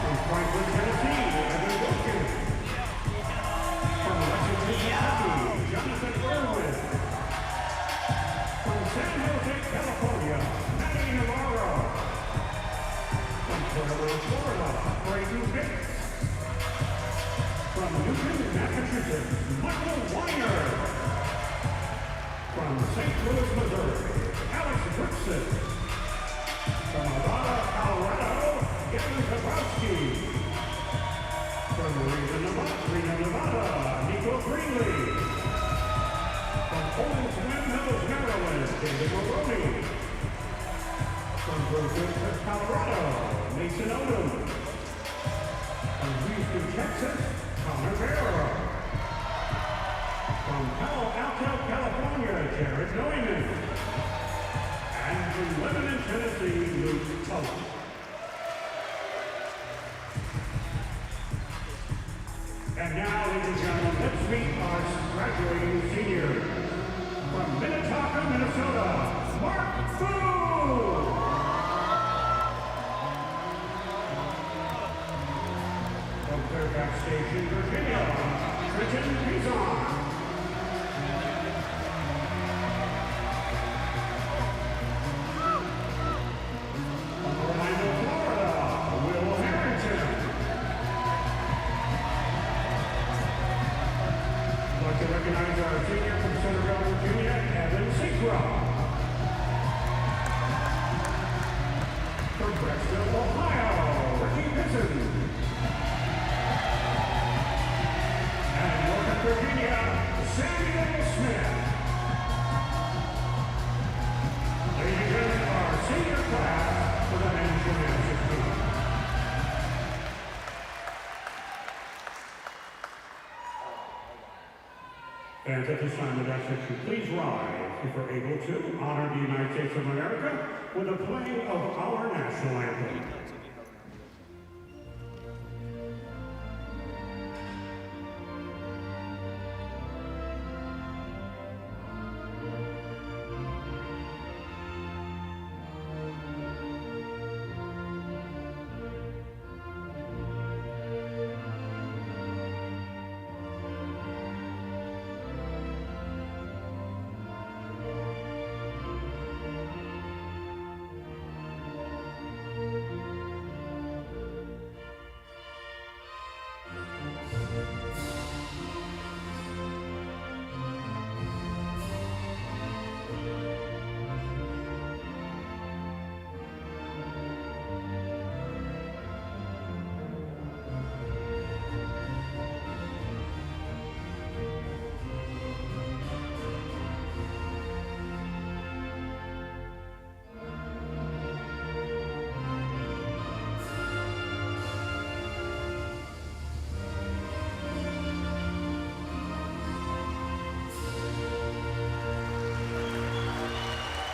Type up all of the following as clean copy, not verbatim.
From Springfield, Tennessee, Evan Wilkins. From Lexington, Kentucky, Jonathan Irwin. From San Jose, California, Maddie Navarro. From Puerto, Florida, Brayden Hicks. From Newton, Massachusetts, Michael Weiner. From St. Louis, Missouri, Alex Brixton. From Arvada, Colorado, Gavin Kabrowski. From Reno, Nevada, Nico Greenley. From Owens Mills, Maryland, David Maroney. From Virtius, Colorado, Mason Odom. From Houston, Texas, Connor Guerrero. From Palo Alto, California, Jared Neumann. And from Lebanon, Tennessee, Luke Tulloch. And now, ladies and gentlemen, let's meet our graduating seniors. From Minnetonka, Minnesota, Mark Fu. From Fairfax Station, Virginia, Trenton Pizon. From Orlando, Florida, Will Harrington. I'd like to recognize our senior from Centerville, Virginia, Evan Seacroft. From Brecksville, Ohio, Ricky Bisson. And Northern Virginia, Samuel Smith. Ladies and gentlemen, our senior class for the men's gymnastics team. Fans at this time, would ask that you please rise if you're able to honor the United States of America with the playing of our national anthem.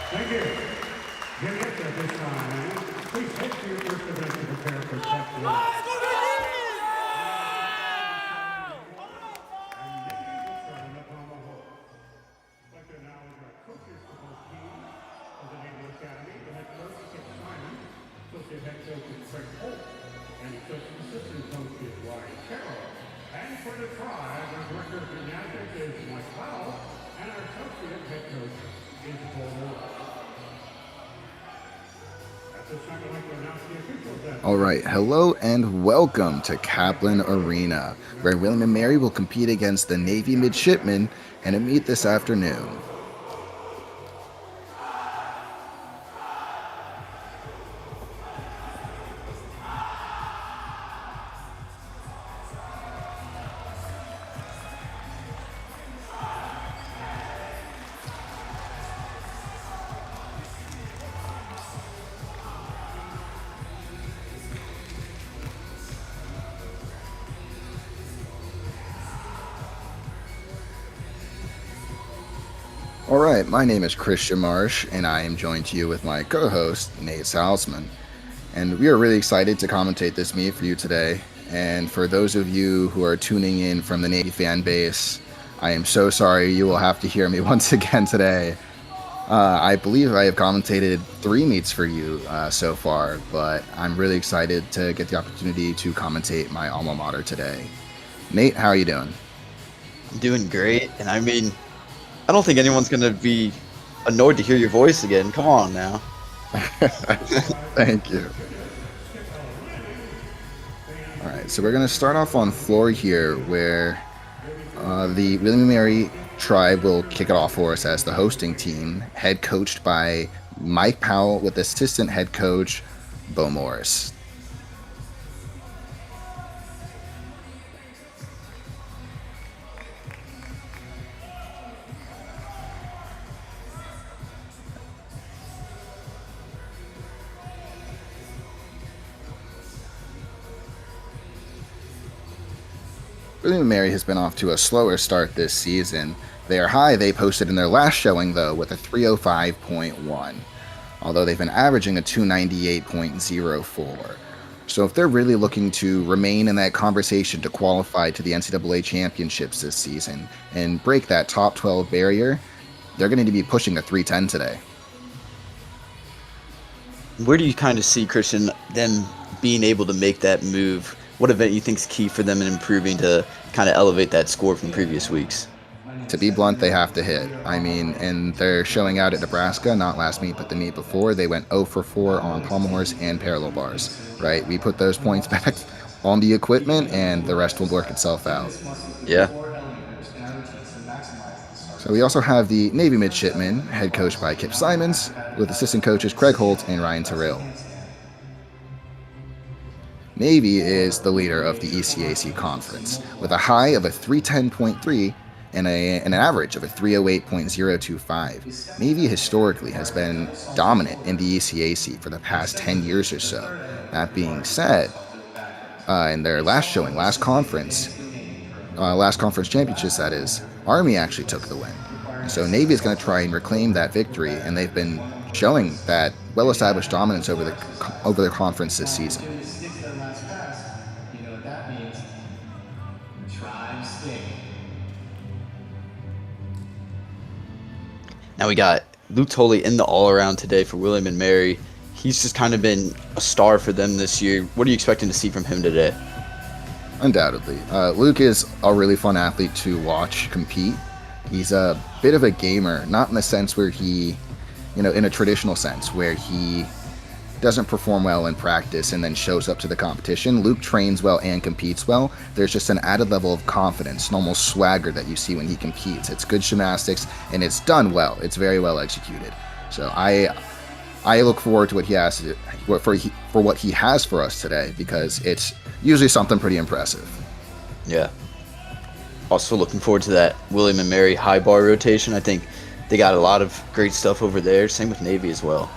Thank you. Gymnastics at this time, please head to your first event to prepare for step one. And for the tribe, our director of gymnastics is Mike Powell, and our associate head coach is Paul Moore. All right, hello and welcome to Kaplan Arena, where William and Mary will compete against the Navy Midshipmen in a meet this afternoon. Alright, my name is Christian Marsh, and I am joined to you with my co-host, Nate Salzman. And we are really excited to commentate this meet for you today. And for those of you who are tuning in from the Navy fan base, I am so sorry you will have to hear me once again today. I believe I have commentated 3 meets for you so far, but I'm really excited to get the opportunity to commentate my alma mater today. Nate, how are you doing? I'm doing great, and I mean, I don't think anyone's gonna be annoyed to hear your voice again. Come on now. Thank you. All right, so we're going to start off on floor here, where the William & Mary tribe will kick it off for us as the hosting team, head coached by Mike Powell with assistant head coach Bo Morris. William & Mary has been off to a slower start this season. Their high they posted in their last showing, though, with a 305.1, although they've been averaging a 298.04. So if they're really looking to remain in that conversation to qualify to the NCAA championships this season and break that top 12 barrier, they're going to be pushing a 310 today. Where do you kind of see, Christian, them being able to make that move? What event you think is key for them in improving to kind of elevate that score from previous weeks? To be blunt, they have to hit. I mean, and they're showing out at Nebraska, not last meet, but the meet before. They went 0 for 4 on pommel horse and parallel bars, right? We put those points back on the equipment, and the rest will work itself out. Yeah. So we also have the Navy midshipmen, head coached by Kip Simons, with assistant coaches Craig Holt and Ryan Terrell. Navy is the leader of the ECAC conference, with a high of a 310.3 and an average of a 308.025. Navy historically has been dominant in the ECAC for the past 10 years or so. That being said, in their last showing, last conference championships, that is, Army actually took the win. So Navy is going to try and reclaim that victory, and they've been showing that well-established dominance over their conference this season. Now we got Luke Tolley in the all-around today for William & Mary. He's just kind of been a star for them this year. What are you expecting to see from him today? Undoubtedly. Luke is a really fun athlete to watch compete. He's a bit of a gamer, not in the sense where he, in a traditional sense, where he doesn't perform well in practice and then shows up to the competition. Luke trains well and competes well. There's just an added level of confidence and almost swagger that you see when he competes. It's good gymnastics, and it's done well. It's very well executed. So I look forward to what he has for what he has for us today, because it's usually something pretty impressive. Yeah. Also looking forward to that William & Mary high bar rotation. I think they got a lot of great stuff over there. Same with Navy as well.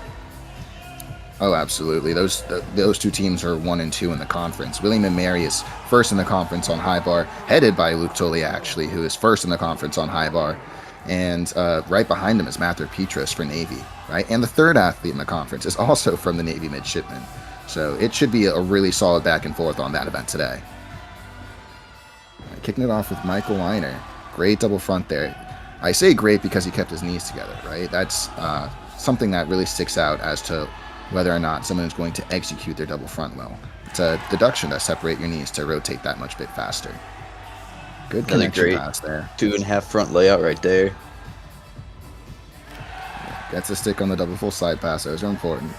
Oh, absolutely. Those two teams are 1 and 2 in the conference. William & Mary is first in the conference on high bar, headed by Luke Tolley, actually, who is first in the conference on high bar. And right behind him is Mather Petras for Navy, right? And the third athlete in the conference is also from the Navy midshipmen. So it should be a really solid back and forth on that event today. Kicking it off with Michael Weiner. Great double front there. I say great because he kept his knees together, right? That's something that really sticks out as to whether or not someone is going to execute their double front well. It's a deduction to separate your knees to rotate that much bit faster. Good connection pass there. 2.5 front layout right there. Gets a stick on the double full side pass. Those are important.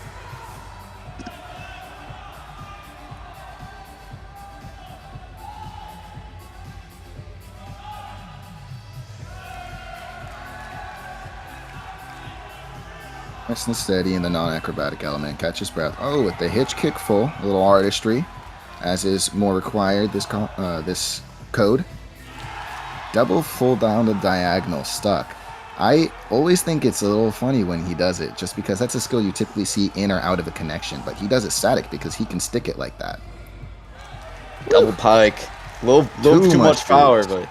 Nice and steady in the non-acrobatic element. Catches breath. Oh, with the hitch kick full. A little artistry, as is more required this code. Double full down the diagonal stuck. I always think it's a little funny when he does it, just because that's a skill you typically see in or out of a connection, but he does it static because he can stick it like that. Double pike. Too much power, but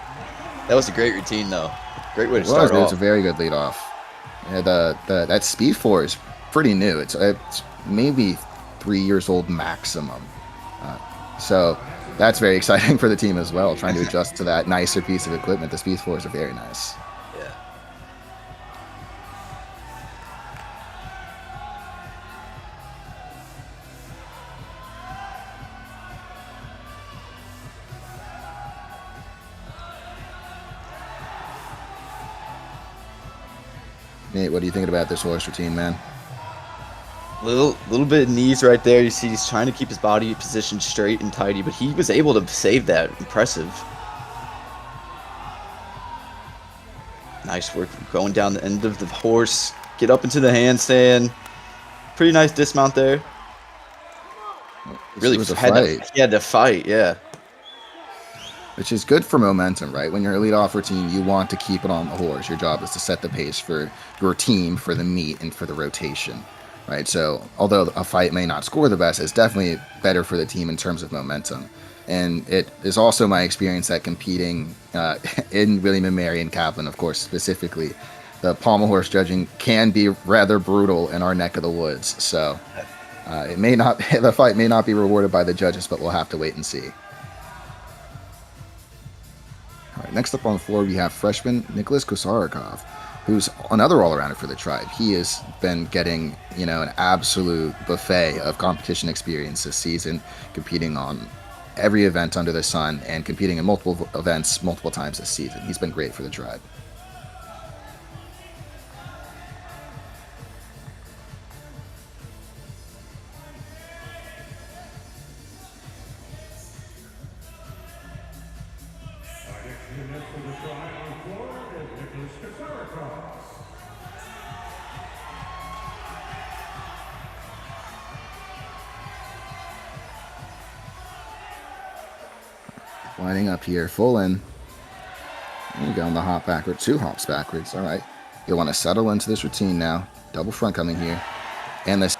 that was a great routine, though. Great way to start off. It was a very good lead off. Yeah, that speed 4 is pretty new. It's maybe 3 years old maximum. So that's very exciting for the team as well, trying to adjust to that nicer piece of equipment. The speed 4s are very nice. Yeah. Nate, what are you thinking about this horse routine, man? Little bit of knees right there. You see he's trying to keep his body positioned straight and tidy, but he was able to save that. Impressive. Nice work going down the end of the horse. Get up into the handstand. Pretty nice dismount there. Really was a fight. He had to fight, yeah. Which is good for momentum, right? When you're a lead-off routine, you want to keep it on the horse. Your job is to set the pace for your team, for the meet, and for the rotation, right? So although a fight may not score the best, it's definitely better for the team in terms of momentum. And it is also my experience that competing in William and Mary and Kaplan, of course, specifically, the pommel horse judging can be rather brutal in our neck of the woods. So the fight may not be rewarded by the judges, but we'll have to wait and see. All right, next up on the floor, we have freshman Nicholas Kosarikov, who's another all-arounder for the tribe. He has been getting, an absolute buffet of competition experience this season, competing on every event under the sun and competing in multiple events multiple times this season. He's been great for the tribe. Lining up here, full in. There you go on the hop backwards, 2 hops backwards. All right. You'll want to settle into this routine now. Double front coming here. And this.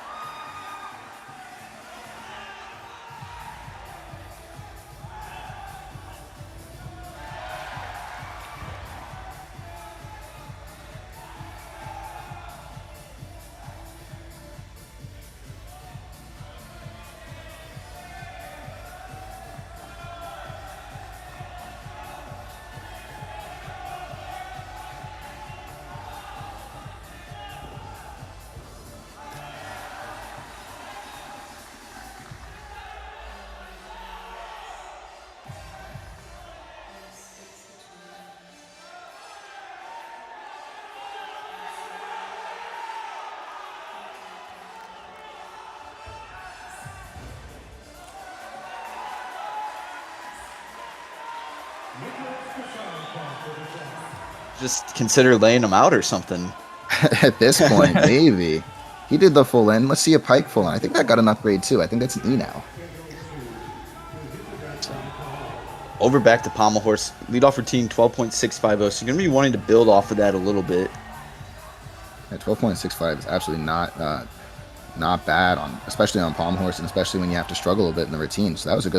Just consider laying him out or something. At this point, maybe. He did the full in. Let's see a pike full in. I think that got an upgrade too. I think that's an E now. Over back to pommel horse. Lead off routine 12.650. So you're going to be wanting to build off of that a little bit. Yeah, 12.65 is absolutely not bad especially on pommel horse, and especially when you have to struggle a bit in the routine. So that was a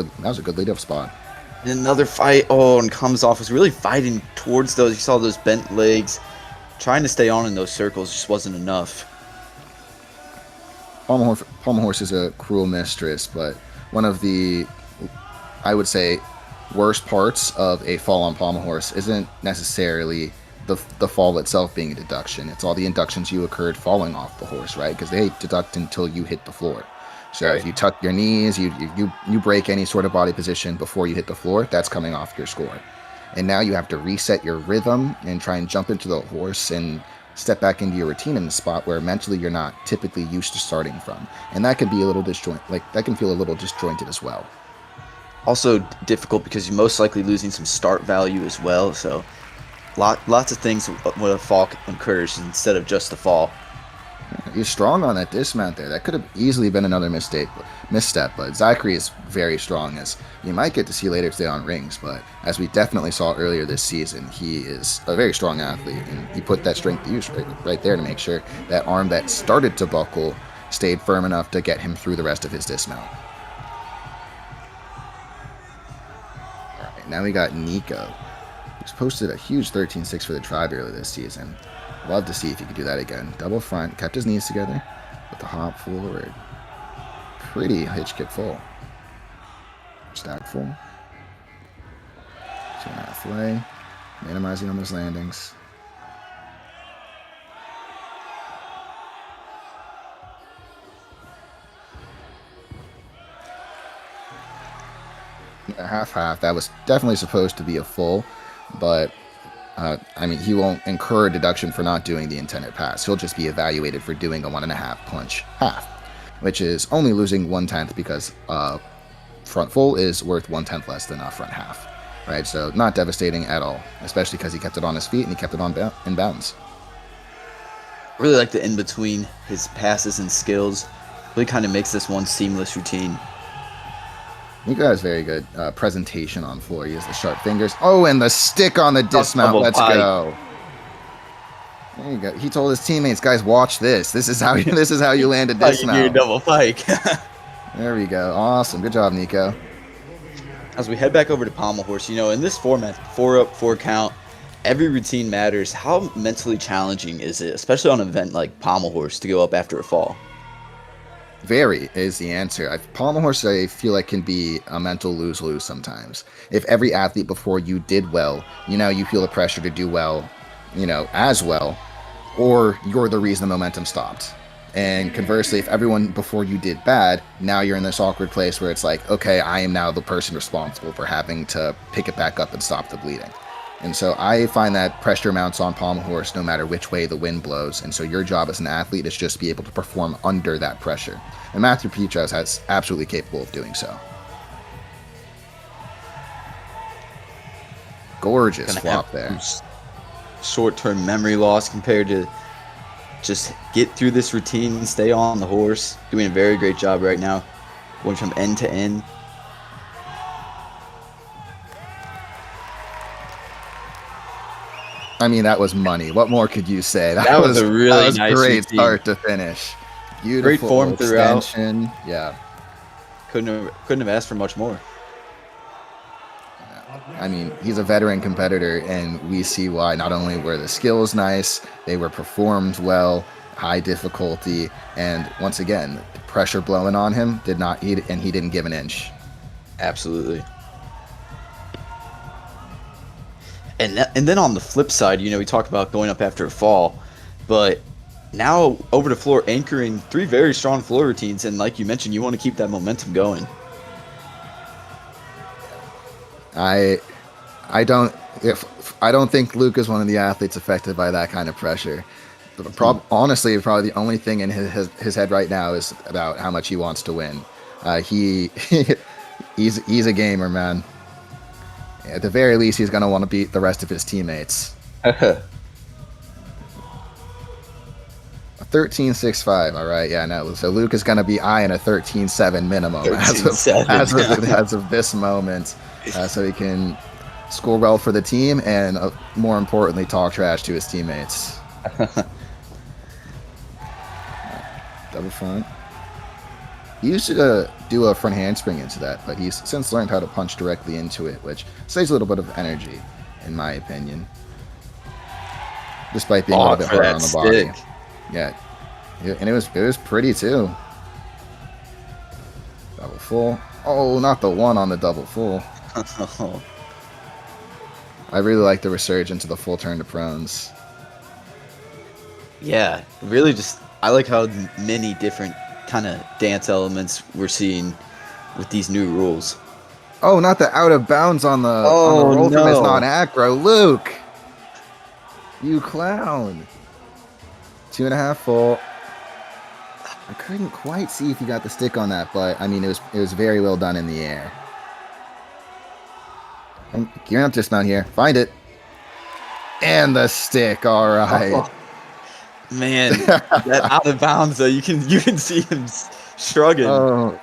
good lead up spot. And another fight. Oh, and comes off. Was really fighting towards those. You saw those bent legs. Trying to stay on in those circles just wasn't enough. Pommel horse is a cruel mistress, but one of the, I would say, worst parts of a fall on pommel horse isn't necessarily the fall itself being a deduction. It's all the inductions you occurred falling off the horse, right? Because they deduct until you hit the floor. So Right. if you tuck your knees, you break any sort of body position before you hit the floor, that's coming off your score. And now you have to reset your rhythm and try and jump into the horse and step back into your routine in the spot where mentally you're not typically used to starting from. And that can be a little that can feel a little disjointed as well. Also difficult because you're most likely losing some start value as well. So lots of things when a fall occurs instead of just the fall. You're strong on that dismount there. That could have easily been another misstep, but Zachary is very strong, as you might get to see later today on rings. But as we definitely saw earlier this season, he is a very strong athlete, and he put that strength to use right there to make sure that arm that started to buckle stayed firm enough to get him through the rest of his dismount. All right, now we got Nico, who's posted a huge 13.6 for the tribe earlier this season. Love to see if he could do that again. Double front, kept his knees together with the hop forward. Pretty hitch kick full. Stack full. 2.5 way. Minimizing on those landings. Yeah, half. That was definitely supposed to be a full, but I mean, he won't incur a deduction for not doing the intended pass. He'll just be evaluated for doing a 1.5 punch half, which is only losing 1/10 because front full is worth 1/10 less than a front half, right? So not devastating at all, especially because he kept it on his feet and he kept it on in bounds. Really like the in-between his passes and skills. Really kind of makes this one seamless routine. Nico has very good presentation on floor. He has the sharp fingers. Oh, and the stick on the dismount. Let's go. There you go. He told his teammates, "Guys, watch this. This is how you land a dismount." Double pike. There we go. Awesome. Good job, Nico. As we head back over to pommel horse, in this format, 4 up, 4 count, every routine matters. How mentally challenging is it, especially on an event like pommel horse, to go up after a fall? Very is the answer. Pommel horse, I feel like, can be a mental lose-lose sometimes. If every athlete before you did well, you feel the pressure to do well, as well, or you're the reason the momentum stopped. And conversely, if everyone before you did bad, now you're in this awkward place where it's like, okay, I am now the person responsible for having to pick it back up and stop the bleeding. And so I find that pressure mounts on pommel horse no matter which way the wind blows. And so your job as an athlete is just be able to perform under that pressure. And Matthew Petras is absolutely capable of doing so. Gorgeous flop there. Short-term memory loss compared to just get through this routine and stay on the horse. Doing a very great job right now. Going from end to end. I mean, that was money. What more could you say? That was a really nice great routine. Start to finish. Beautiful great form extension. throughout. Yeah. Couldn't have asked for much more. I mean, he's a veteran competitor, and we see why. Not only were the skills nice, they were performed well, high difficulty, and once again, the pressure blowing on him he didn't give an inch. Absolutely. And then on the flip side, we talk about going up after a fall, but now over the floor, anchoring 3 very strong floor routines, and like you mentioned, you want to keep that momentum going. I don't think Luke is one of the athletes affected by that kind of pressure. But honestly, probably the only thing in his head right now is about how much he wants to win. He's a gamer, man. At the very least, he's going to want to beat the rest of his teammates. 13.65. All right, yeah, no. So Luke is going to be eyeing a 13.7 minimum as of this moment, so he can score well for the team and, more importantly, talk trash to his teammates. Double front. He used to do a front handspring into that, but he's since learned how to punch directly into it, which saves a little bit of energy, in my opinion. Despite being a little bit hard on the body. Yeah, and it was pretty too. Double full. Oh, not the one on the double full. I really like the resurgence of the full turn to prones. Yeah, really I like how many different kind of dance elements we're seeing with these new rules. Oh, not the out of bounds on the roll from his non-acro. Luke, you clown. 2.5 full. I couldn't quite see if he got the stick on that, but I mean, it was very well done in the air. Gearing up dismount here. Find it. And the stick. All right. Oh, man, that out of bounds though, you can see him shrugging. Oh,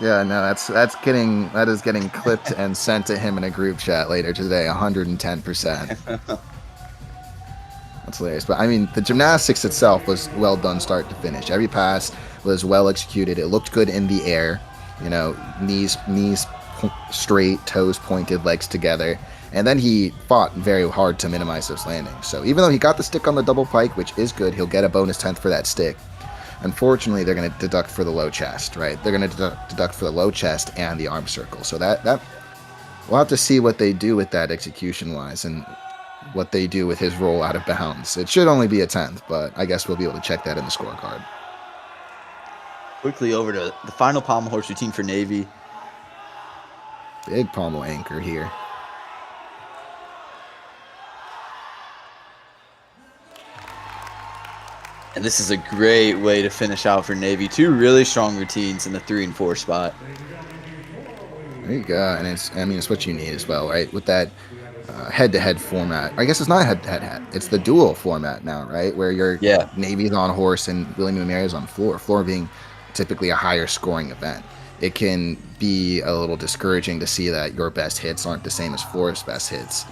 yeah, no, that is getting clipped and sent to him in a group chat later today. 110%. That's hilarious. But I mean, the gymnastics itself was well done start to finish. Every pass was well executed. It looked good in the air. Knees straight, toes pointed, legs together. And then he fought very hard to minimize those landings. So even though he got the stick on the double pike, which is good, he'll get a bonus 10th for that stick. Unfortunately, they're going to deduct for the low chest, right? They're going to deduct for the low chest and the arm circle. So that we'll have to see what they do with that execution-wise and what they do with his roll out of bounds. It should only be a 10th, but I guess we'll be able to check that in the scorecard. Quickly over to the final pommel horse routine for Navy. Big pommel anchor here. And this is a great way to finish out for Navy. Two really strong routines in the 3 and 4 spot. There you go, and it's what you need as well, right? With that head-to-head format. I guess it's not head-to-head. It's the dual format now, right? Where your Yeah. Navy's on horse and William and Mary's on floor. Floor being typically a higher scoring event. It can be a little discouraging to see that your best hits aren't the same as floor's best hits.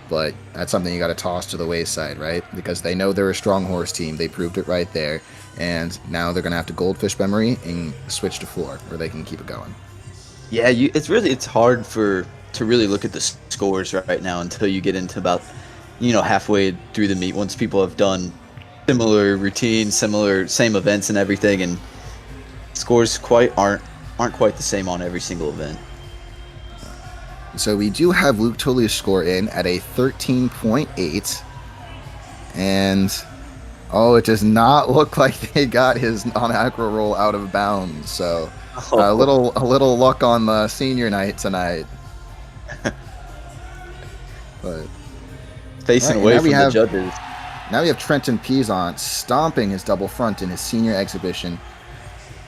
But that's something you got to toss to the wayside, right? Because they know they're a strong horse team. They proved it right there. And now they're going to have to goldfish memory and switch to floor where they can keep it going. Yeah, it's hard to really look at the scores right now until you get into about halfway through the meet, once people have done similar routines, same events and everything, and scores aren't quite the same on every single event. So we do have Luke Tully's score in at a 13.8, and it does not look like they got his non-acro roll out of bounds. So a little luck on the senior night tonight. But facing away from the judges. Now we have Trenton Pizant stomping his double front in his senior exhibition.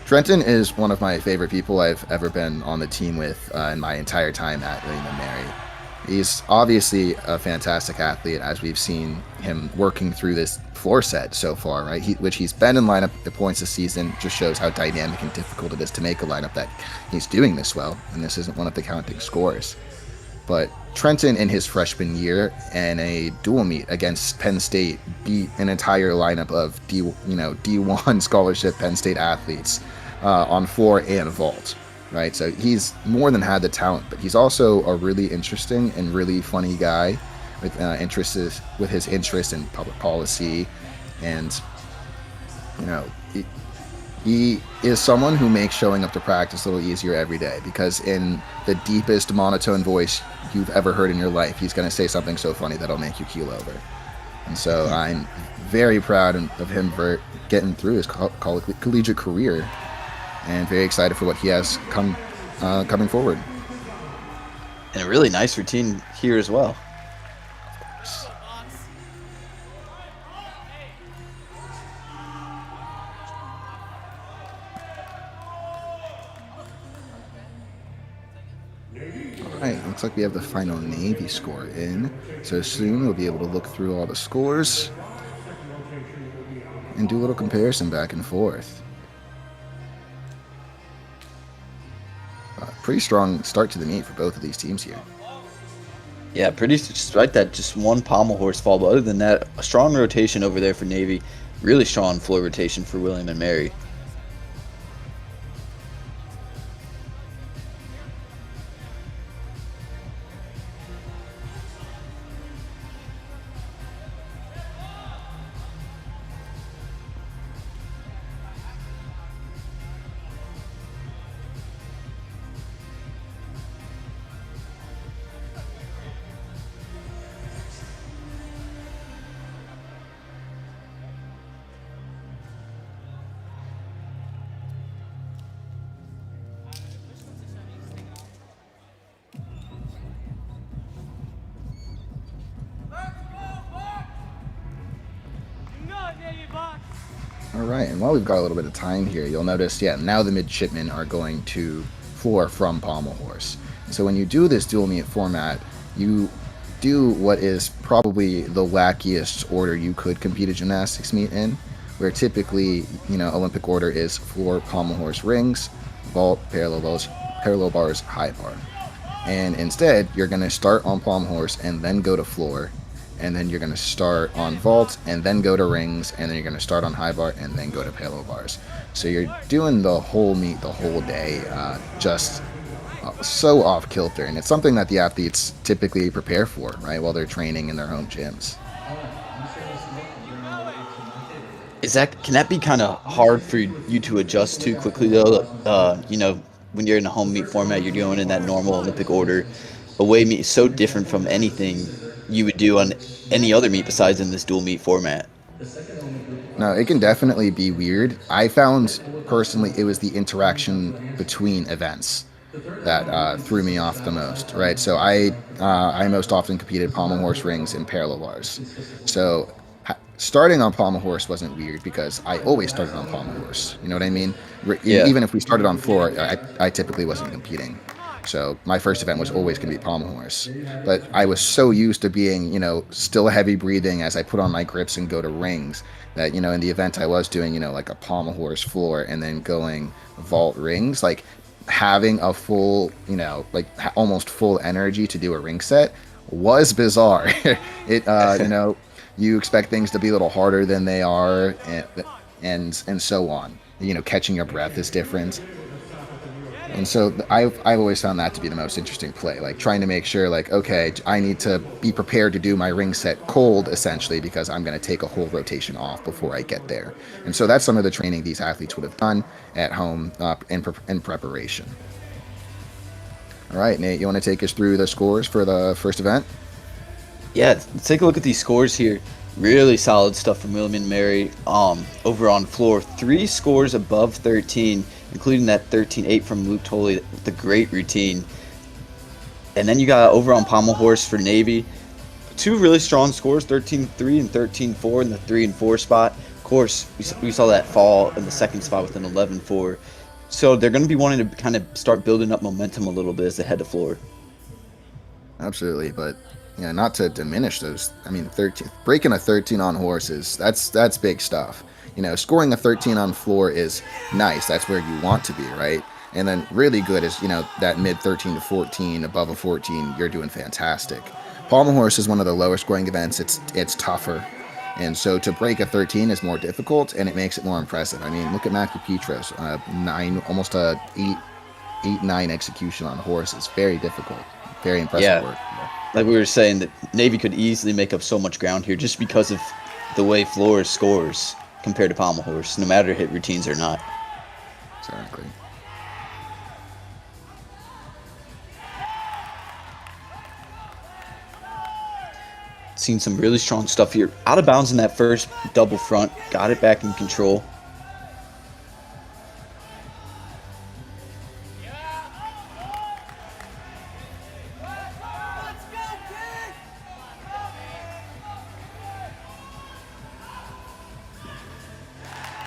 Trenton is one of my favorite people I've ever been on the team with in my entire time at William & Mary. He's obviously a fantastic athlete, as we've seen him working through this floor set so far, right? Which he's been in lineup at points this season, just shows how dynamic and difficult it is to make a lineup that he's doing this well, and this isn't one of the counting scores. But Trenton, in his freshman year, in a dual meet against Penn State, beat an entire lineup of D1 scholarship Penn State athletes on floor and vault, right? So he's more than had the talent, but he's also a really interesting and really funny guy with his interest in public policy, and he is someone who makes showing up to practice a little easier every day, because in the deepest monotone voice you've ever heard in your life, he's going to say something so funny that'll make you keel over. And so I'm very proud of him for getting through his collegiate career, and very excited for what he has coming forward. And a really nice routine here as well. Alright, looks like we have the final Navy score in. So soon we'll be able to look through all the scores and do a little comparison back and forth. Pretty strong start to the meet for both of these teams here. Yeah, pretty just like that, just one pommel horse fall. But other than that, a strong rotation over there for Navy. Really strong floor rotation for William and Mary. All right, and while we've got a little bit of time here, you'll notice, now the midshipmen are going to floor from pommel horse. So when you do this dual meet format, you do what is probably the wackiest order you could compete a gymnastics meet in, where typically, Olympic order is floor, pommel horse, rings, vault, parallel bars, high bar. And instead, you're going to start on pommel horse and then go to floor, and then you're going to start on vault and then go to rings, and then you're going to start on high bar and then go to parallel bars. So you're doing the whole meet the whole day, just so off kilter, and it's something that the athletes typically prepare for, right, while they're training in their home gyms. Can that be kind of hard for you to adjust to quickly though? When you're in a home meet format, you're doing in that normal Olympic order. Away meet is so different from anything you would do on any other meet besides in this dual meet format. No, it can definitely be weird. I found personally it was the interaction between events that threw me off the most, right? So I most often competed pommel horse, rings, and parallel bars. So Starting on pommel horse wasn't weird because I always started on pommel horse. You know what I mean? Yeah. Even if we started on floor, I typically wasn't competing. So my first event was always going to be pommel horse. But I was so used to being, still heavy breathing as I put on my grips and go to rings that, in the event I was doing, like a pommel horse floor and then going vault rings, like having a full, almost full energy to do a ring set was bizarre. You expect things to be a little harder than they are, and so on. Catching your breath is different. And so I've always found that to be the most interesting play, like trying to make sure, like, okay, I need to be prepared to do my ring set cold, essentially, because I'm going to take a whole rotation off before I get there. And so that's some of the training these athletes would have done at home in preparation. All right, Nate, you want to take us through the scores for the first event? Yeah, let's take a look at these scores here. Really solid stuff from William and Mary. Over on floor, 3 scores above 13, including that 13-8 from Luke Tolley, the great routine. And then you got over on pommel horse for Navy, 2 really strong scores, 13-3 and 13-4 in the 3 and 4 spot. Of course, we saw that fall in the second spot with an 11-4. So they're going to be wanting to kind of start building up momentum a little bit as they head to floor. Absolutely, but not to diminish those. I mean, breaking a 13 on horses, that's big stuff. Scoring a 13 on floor is nice. That's where you want to be, right? And then really good is, that mid 13 to 14, above a 14, you're doing fantastic. Pommel horse is one of the lower scoring events. It's tougher. And so to break a 13 is more difficult, and it makes it more impressive. I mean, look at Matthew Petros, 8-9 execution on horse is very difficult. Very impressive work. Like we were saying, that Navy could easily make up so much ground here just because of the way floor scores compared to pommel horse, no matter hit routines or not. Exactly. Seen some really strong stuff here. Out of bounds in that first double front. Got it back in control.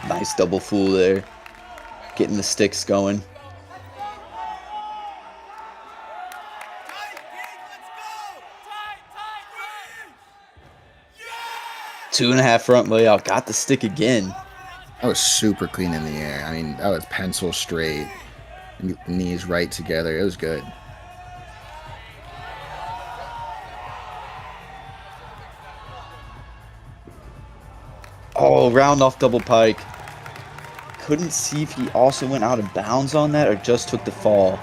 Nice double full there. Getting the sticks going. Two and a half front layout. Got the stick again. That was super clean in the air. I mean, that was pencil straight. Knees right together. It was good. Oh, round off double pike. Couldn't see if he also went out of bounds on that or just took the fall.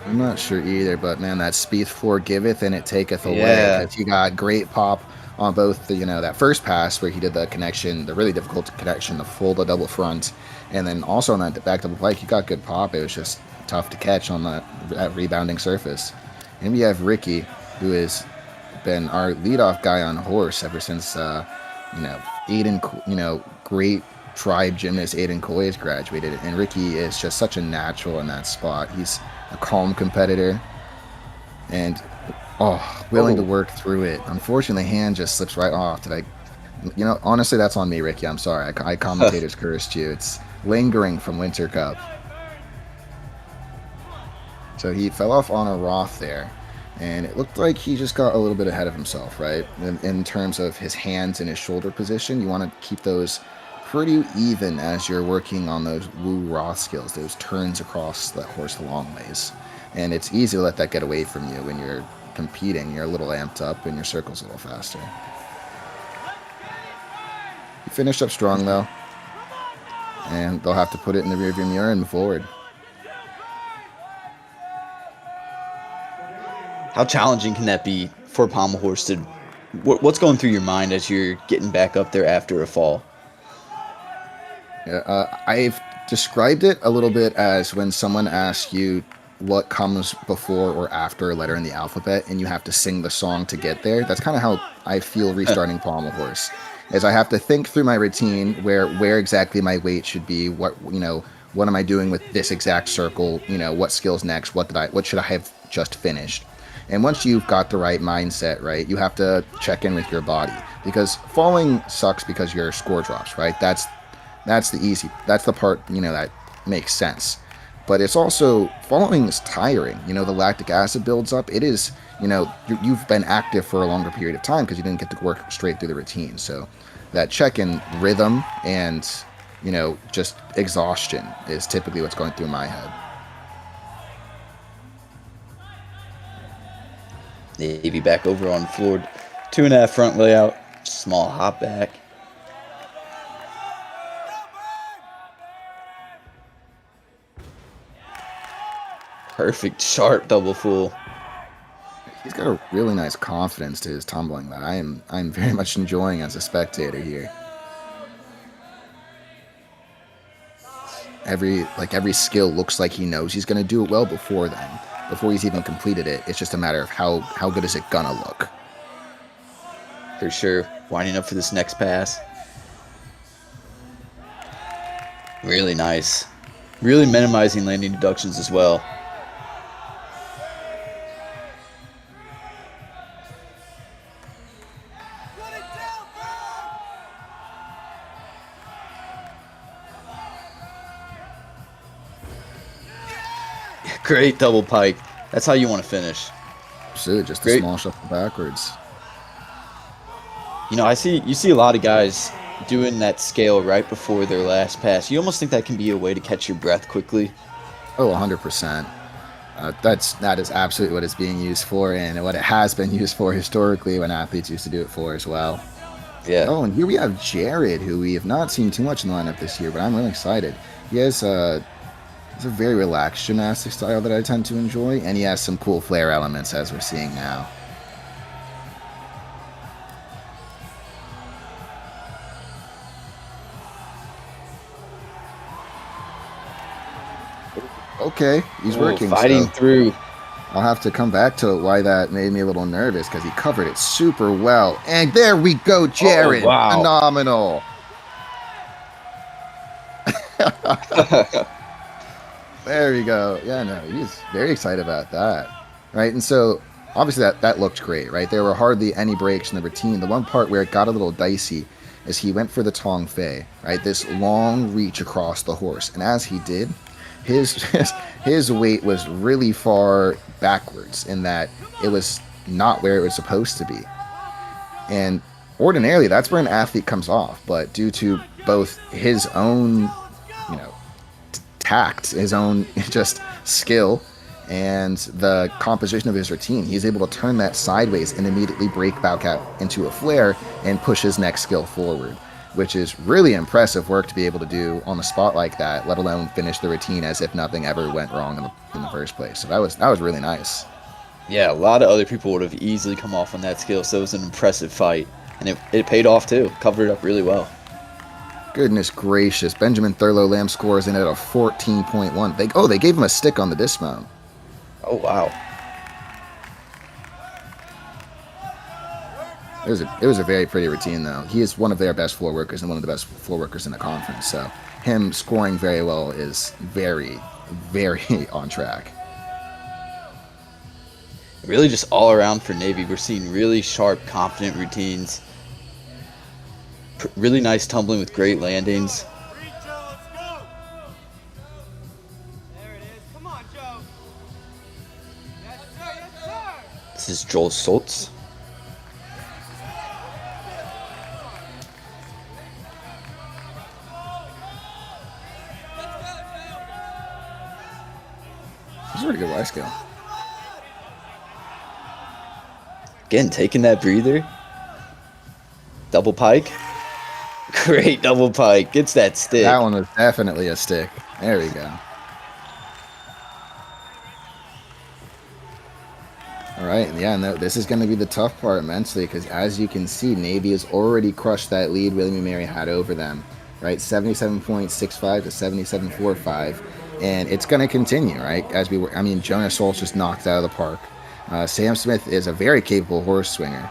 I'm not sure either, but man, that speed 4 giveth and it taketh away. Yeah. Because he got great pop on both the, that first pass where he did the connection, the really difficult connection, the full, the double front, and then also on that back double pike, he got good pop. It was just tough to catch on that rebounding surface. And we have Ricky, who has been our leadoff guy on horse ever since, Aiden, great tribe gymnast Aiden Coy has graduated, and Ricky is just such a natural in that spot. He's a calm competitor and willing to work through it. Unfortunately, the hand just slips right off. Honestly, that's on me, Ricky. I'm sorry. I commentators cursed you. It's lingering from Winter Cup. So he fell off on a Roth there, and it looked like he just got a little bit ahead of himself, right? In terms of his hands and his shoulder position, you want to keep those pretty even as you're working on those Woo Roth skills, those turns across the horse the long ways. And it's easy to let that get away from you when you're competing. You're a little amped up and your circle's a little faster. He finished up strong though, and they'll have to put it in the rearview mirror and move forward. How challenging can that be for pommel horse to? What's going through your mind as you're getting back up there after a fall? Yeah, I've described it a little bit as when someone asks you what comes before or after a letter in the alphabet, and you have to sing the song to get there. That's kind of how I feel restarting pommel horse. Is I have to think through my routine where exactly my weight should be. What am I doing with this exact circle? What skills next? What should I have just finished? And once you've got the right mindset, right, you have to check in with your body, because falling sucks because your score drops, right? That's the part, that makes sense. But it's also, falling is tiring. The lactic acid builds up. It is, you've been active for a longer period of time because you didn't get to work straight through the routine. So that check-in rhythm and, just exhaustion is typically what's going through my head. Navy back over on the floor. 2.5 front layout. Small hop back. Perfect, sharp double full. He's got a really nice confidence to his tumbling that I'm very much enjoying as a spectator here. Every skill looks like he knows he's going to do it well before then. Before he's even completed it, it's just a matter of how good is it gonna look. For sure. Winding up for this next pass. Really nice. Really minimizing landing deductions as well. Great double pike. That's how you want to finish. Absolutely, just Great. a small shuffle backwards. You see a lot of guys doing that scale right before their last pass. You almost think that can be a way to catch your breath quickly. Oh, 100%. That is absolutely what it's being used for, and what it has been used for historically when athletes used to do it for as well. Yeah. Oh, and here we have Jared, who we have not seen too much in the lineup this year, but I'm really excited. He has it's a very relaxed gymnastic style that I tend to enjoy, and he has some cool flair elements, as we're seeing now. Okay, he's working. Fighting through. I'll have to come back to why that made me a little nervous, because he covered it super well. And there we go, Jared. Oh, wow. Phenomenal. There we go. Yeah, no, he's very excited about that. Right, and so obviously that looked great, right? There were hardly any breaks in the routine. The one part where it got a little dicey is he went for the Tong Fei, right? This long reach across the horse. And as he did, his weight was really far backwards in that it was not where it was supposed to be. And ordinarily, that's where an athlete comes off. But due to both his own, tact, his own just skill, and the composition of his routine, he's able to turn that sideways and immediately break back out into a flare and push his next skill forward, which is really impressive work to be able to do on the spot like that, let alone finish the routine as if nothing ever went wrong in the first place. So that was really nice. Yeah, a lot of other people would have easily come off on that skill, so it was an impressive fight. And it paid off too. Covered it up really well. Goodness gracious. Benjamin Thurlow Lamb scores in at a 14.1. They gave him a stick on the dismount. Oh, wow. It was a very pretty routine, though. He is one of their best floor workers and one of the best floor workers in the conference. So him scoring very well is very, very on track. Really just all around for Navy. We're seeing really sharp, confident routines. Really nice tumbling with great landings. This is Joel Schultz. This is a really good Y scale. Again, taking that breather. Double pike. Great double pike. Gets that stick. That one was definitely a stick. There we go. All right, yeah, no, this is going to be the tough part mentally, because as you can see, Navy has already crushed that lead William & Mary had over them, right? 77.65 to 77.45, and it's going to continue, right? Jonas Sol's just knocked out of the park. Sam Smith is a very capable horse swinger,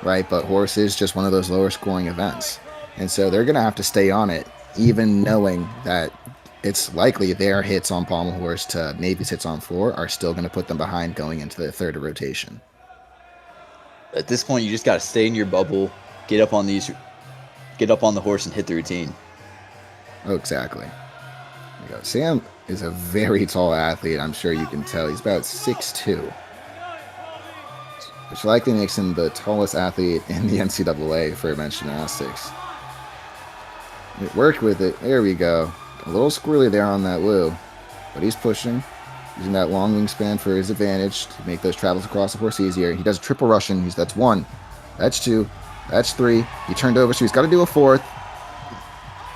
right? But horse is just one of those lower scoring events. And so they're going to have to stay on it, even knowing that it's likely their hits on pommel horse to Navy's hits on floor are still going to put them behind going into the third rotation. At this point, you just got to stay in your bubble, get up on the horse and hit the routine. Oh, exactly. There you go. Sam is a very tall athlete. I'm sure you can tell. He's about 6'2", which likely makes him the tallest athlete in the NCAA for men's gymnastics. It worked with it. There we go. A little squirrely there on that woo, but he's pushing, using that long wingspan for his advantage to make those travels across the horse easier. He does a triple Russian. That's 1, that's 2, that's 3. He turned over, so he's got to do a 4th,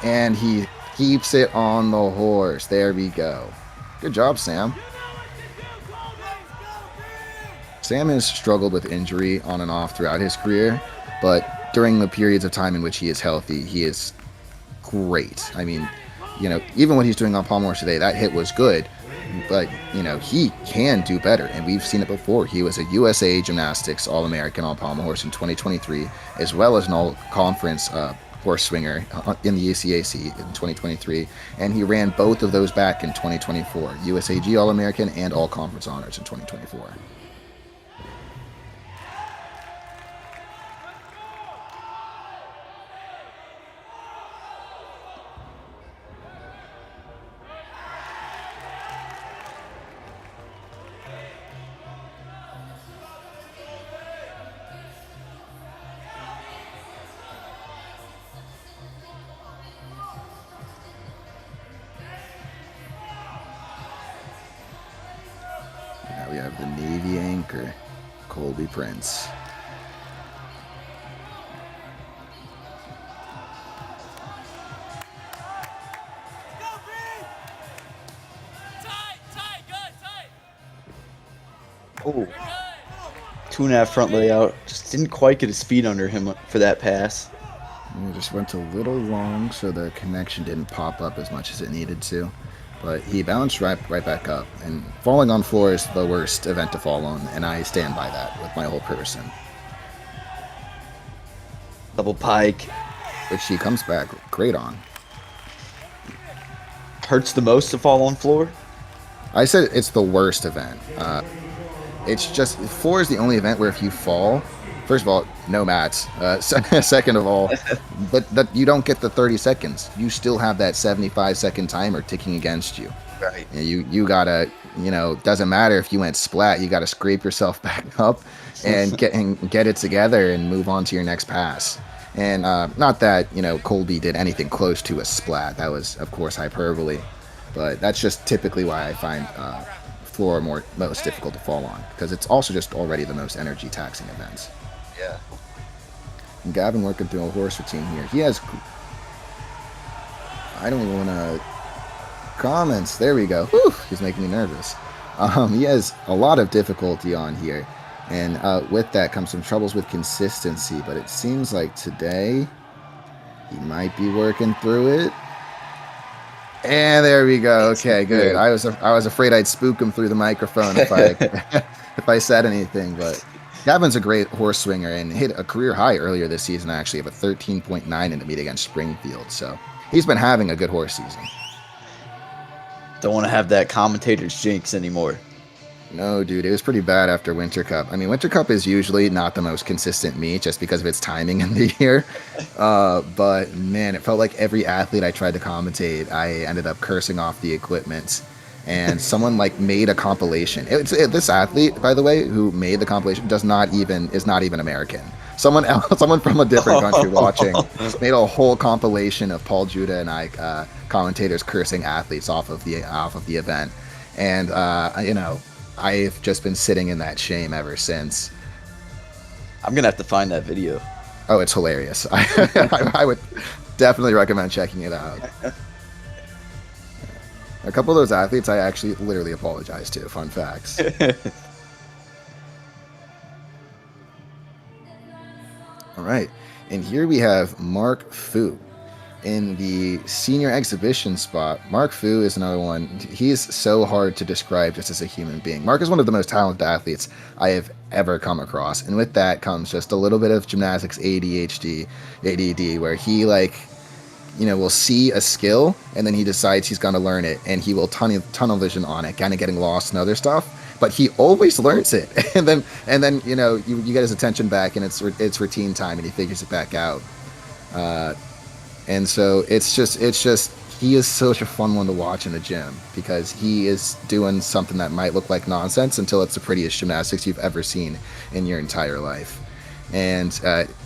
and he keeps it on the horse. There we go. Good job, Sam. Sam has struggled with injury on and off throughout his career, but during the periods of time in which he is healthy, he is great. I mean, even what he's doing on pommel horse today, that hit was good, but, he can do better, and we've seen it before. He was a USA Gymnastics All-American on pommel horse in 2023, as well as an all-conference horse swinger in the ECAC in 2023, and he ran both of those back in 2024, USAG All-American and all-conference honors in 2024. We have the Navy anchor, Colby Prince. Oh, 2.5 front layout. Just didn't quite get his feet under him for that pass. It just went a little long, so the connection didn't pop up as much as it needed to. But he bounced right back up, and falling on floor is the worst event to fall on, and I stand by that with my whole person. Double pike. Which he comes back great on. Hurts the most to fall on floor? I said it's the worst event. It's just, floor is the only event where if you fall, first of all, no mats. Second of all, but that you don't get the 30 seconds. You still have that 75-second timer ticking against you. Right. You gotta, doesn't matter if you went splat. You gotta scrape yourself back up and get it together and move on to your next pass. And not that Colby did anything close to a splat. That was, of course, hyperbole. But that's just typically why I find floor most difficult to fall on, because it's also just already the most energy taxing events. Yeah. And Gavin working through a horse routine here. He has, I don't even want to comments. There we go. Whew, he's making me nervous. He has a lot of difficulty on here, and with that comes some troubles with consistency. But it seems like today he might be working through it. And there we go. Okay, good. I was afraid I'd spook him through the microphone if I if I said anything, but Gavin's a great horse swinger and hit a career high earlier this season, actually, of a 13.9 in the meet against Springfield. So he's been having a good horse season. Don't want to have that commentator's jinx anymore. No, dude, it was pretty bad after Winter Cup. I mean, Winter Cup is usually not the most consistent meet just because of its timing in the year. But, man, it felt like every athlete I tried to commentate, I ended up cursing off the equipment. And someone, made a compilation. This athlete, by the way, who made the compilation is not even American. Someone from a different country watching made a whole compilation of Paul Judah and I, commentators cursing athletes off of the event. And, I've just been sitting in that shame ever since. I'm going to have to find that video. Oh, it's hilarious. I would definitely recommend checking it out. A couple of those athletes I actually literally apologize to. Fun facts. All right. And here we have Mark Fu. In the senior exhibition spot, Mark Fu is another one. He's so hard to describe just as a human being. Mark is one of the most talented athletes I have ever come across. And with that comes just a little bit of gymnastics ADD, where he will see a skill and then he decides he's going to learn it, and he will tunnel vision on it, kind of getting lost in other stuff. But he always learns it, and then you get his attention back, and it's routine time, and he figures it back out. And so it's just he is such a fun one to watch in the gym, because he is doing something that might look like nonsense until it's the prettiest gymnastics you've ever seen in your entire life. And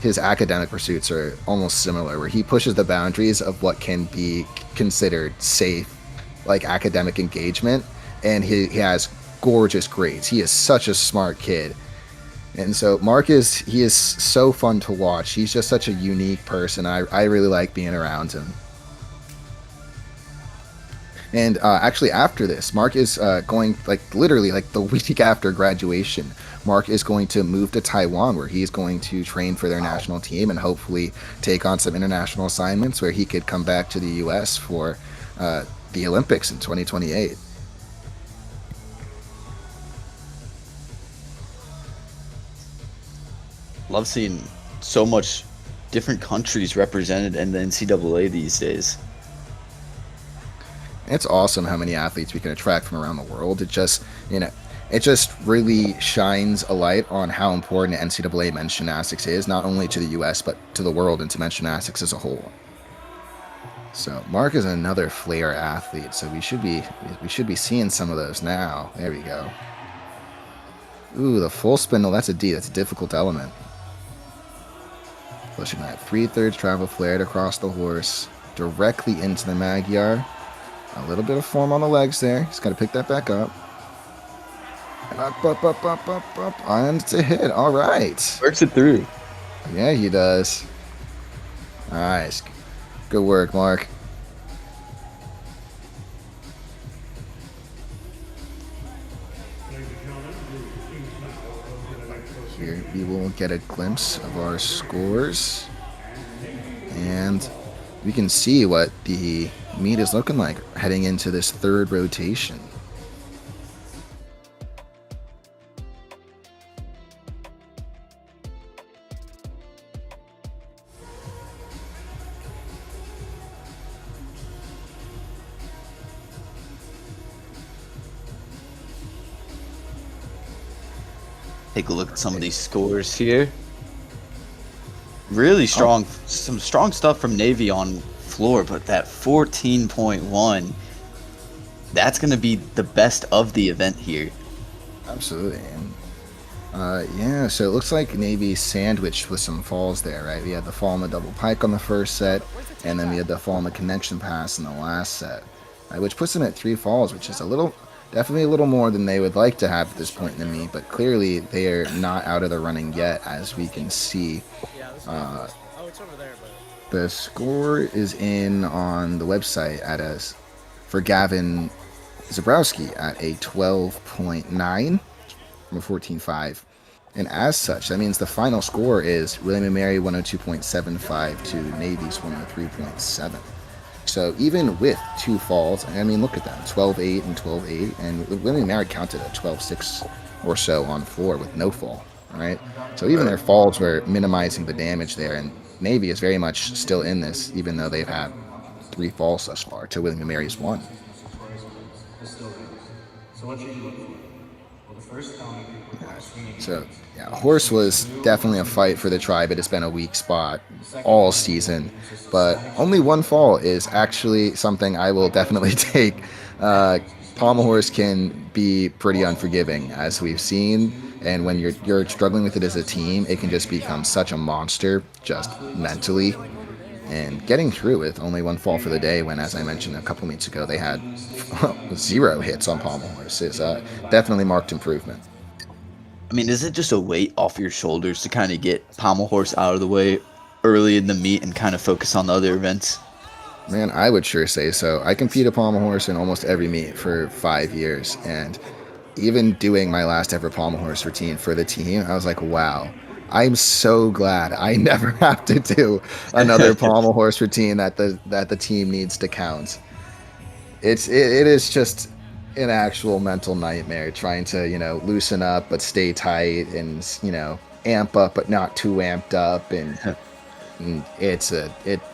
his academic pursuits are almost similar, where he pushes the boundaries of what can be considered safe, like academic engagement, and he has gorgeous grades. He is such a smart kid. And so Mark is so fun to watch. He's just such a unique person. I really like being around him. And actually after this, Mark is going, literally the week after graduation, Mark is going to move to Taiwan, where he's going to train for their national team and hopefully take on some international assignments where he could come back to the U.S. for the Olympics in 2028. Love seeing so much different countries represented in the NCAA these days. It's awesome how many athletes we can attract from around the world. It just really shines a light on how important NCAA men's gymnastics is, not only to the U.S., but to the world and to men's gymnastics as a whole. So Mark is another flair athlete, so we should be seeing some of those now. There we go. Ooh, the full spindle, that's a D. That's a difficult element. Pushing that 3/3 travel flared across the horse, directly into the Magyar. A little bit of form on the legs there. He's got to pick that back up. Up. And it's a hit. All right. Works it through. Yeah, he does. Nice. Good work, Mark. Here we will get a glimpse of our scores. And we can see what the meet is looking like heading into this third rotation. Take a look at some of these scores here. Really strong, some strong stuff from Navy on floor, but that 14.1, that's going to be the best of the event here. Absolutely. Yeah, so it looks like Navy sandwiched with some falls there, right? We had the fall on the double pike on the first set, and then we had the fall on the connection pass in the last set, which puts them at 3 falls, which is definitely a little more than they would like to have at this point in the meet, but clearly they are not out of the running yet, as we can see. The score is in on the website for Gavin Zabrowski at a 12.9 from a 14.5. And as such, that means the final score is William & Mary 102.75 to Navy's 103.7. So even with 2 falls, I mean, look at that, 12.8 and 12.8, and William & Mary counted at 12.6 or so on floor with no fall, right? So even their falls were minimizing the damage there, and Navy is very much still in this, even though they've had 3 falls thus far to William & Mary's 1. So, yeah, horse was definitely a fight for the tribe. It has been a weak spot all season, but only 1 fall is actually something I will definitely take. Pommel horse can be pretty unforgiving, as we've seen, and when you're struggling with it as a team, it can just become such a monster, just mentally. And getting through with only 1 fall for the day, when, as I mentioned a couple weeks ago, they had 0 hits on pommel horse, is definitely marked improvement. I mean, is it just a weight off your shoulders to kind of get pommel horse out of the way early in the meet and kind of focus on the other events? Man, I would sure say so. I compete a pommel horse in almost every meet for 5 years, and even doing my last ever pommel horse routine for the team, I was like, wow, I'm so glad I never have to do another pommel horse routine that the team needs to count. It is just an actual mental nightmare trying to, loosen up but stay tight, and, amp up but not too amped up, and